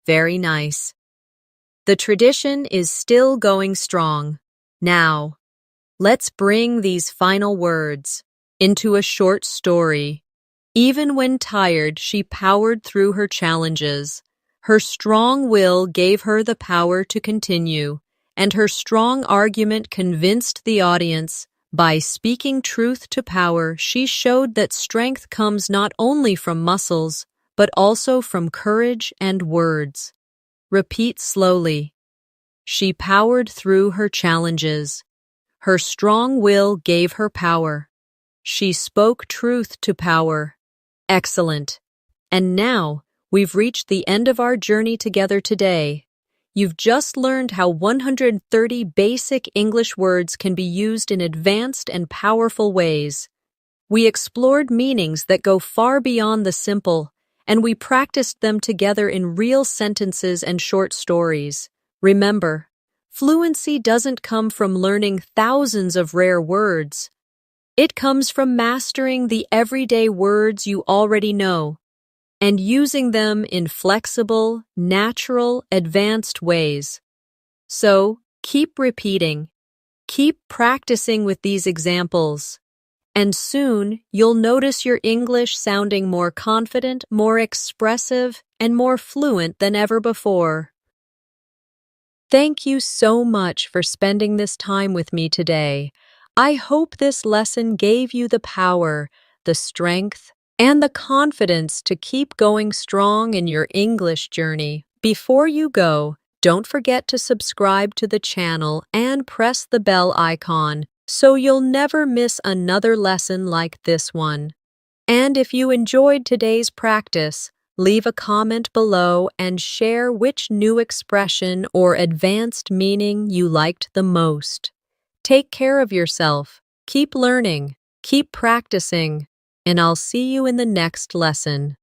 Very nice. The tradition is still going strong. Now, let's bring these final words into a short story. Even when tired, she powered through her challenges. Her strong will gave her the power to continue, and her strong argument convinced the audience. By speaking truth to power, she showed that strength comes not only from muscles, but also from courage and words. Repeat slowly. She powered through her challenges. Her strong will gave her power. She spoke truth to power. Excellent. And now, we've reached the end of our journey together today. You've just learned how 130 basic English words can be used in advanced and powerful ways. We explored meanings that go far beyond the simple, and we practiced them together in real sentences and short stories. Remember, fluency doesn't come from learning thousands of rare words. It comes from mastering the everyday words you already know and using them in flexible, natural, advanced ways. So, keep repeating, keep practicing with these examples, and soon you'll notice your English sounding more confident, more expressive, and more fluent than ever before. Thank you so much for spending this time with me today. I hope this lesson gave you the power, the strength, and the confidence to keep going strong in your English journey. Before you go, don't forget to subscribe to the channel and press the bell icon so you'll never miss another lesson like this one. And if you enjoyed today's practice, leave a comment below and share which new expression or advanced meaning you liked the most. Take care of yourself, keep learning, keep practicing, and I'll see you in the next lesson.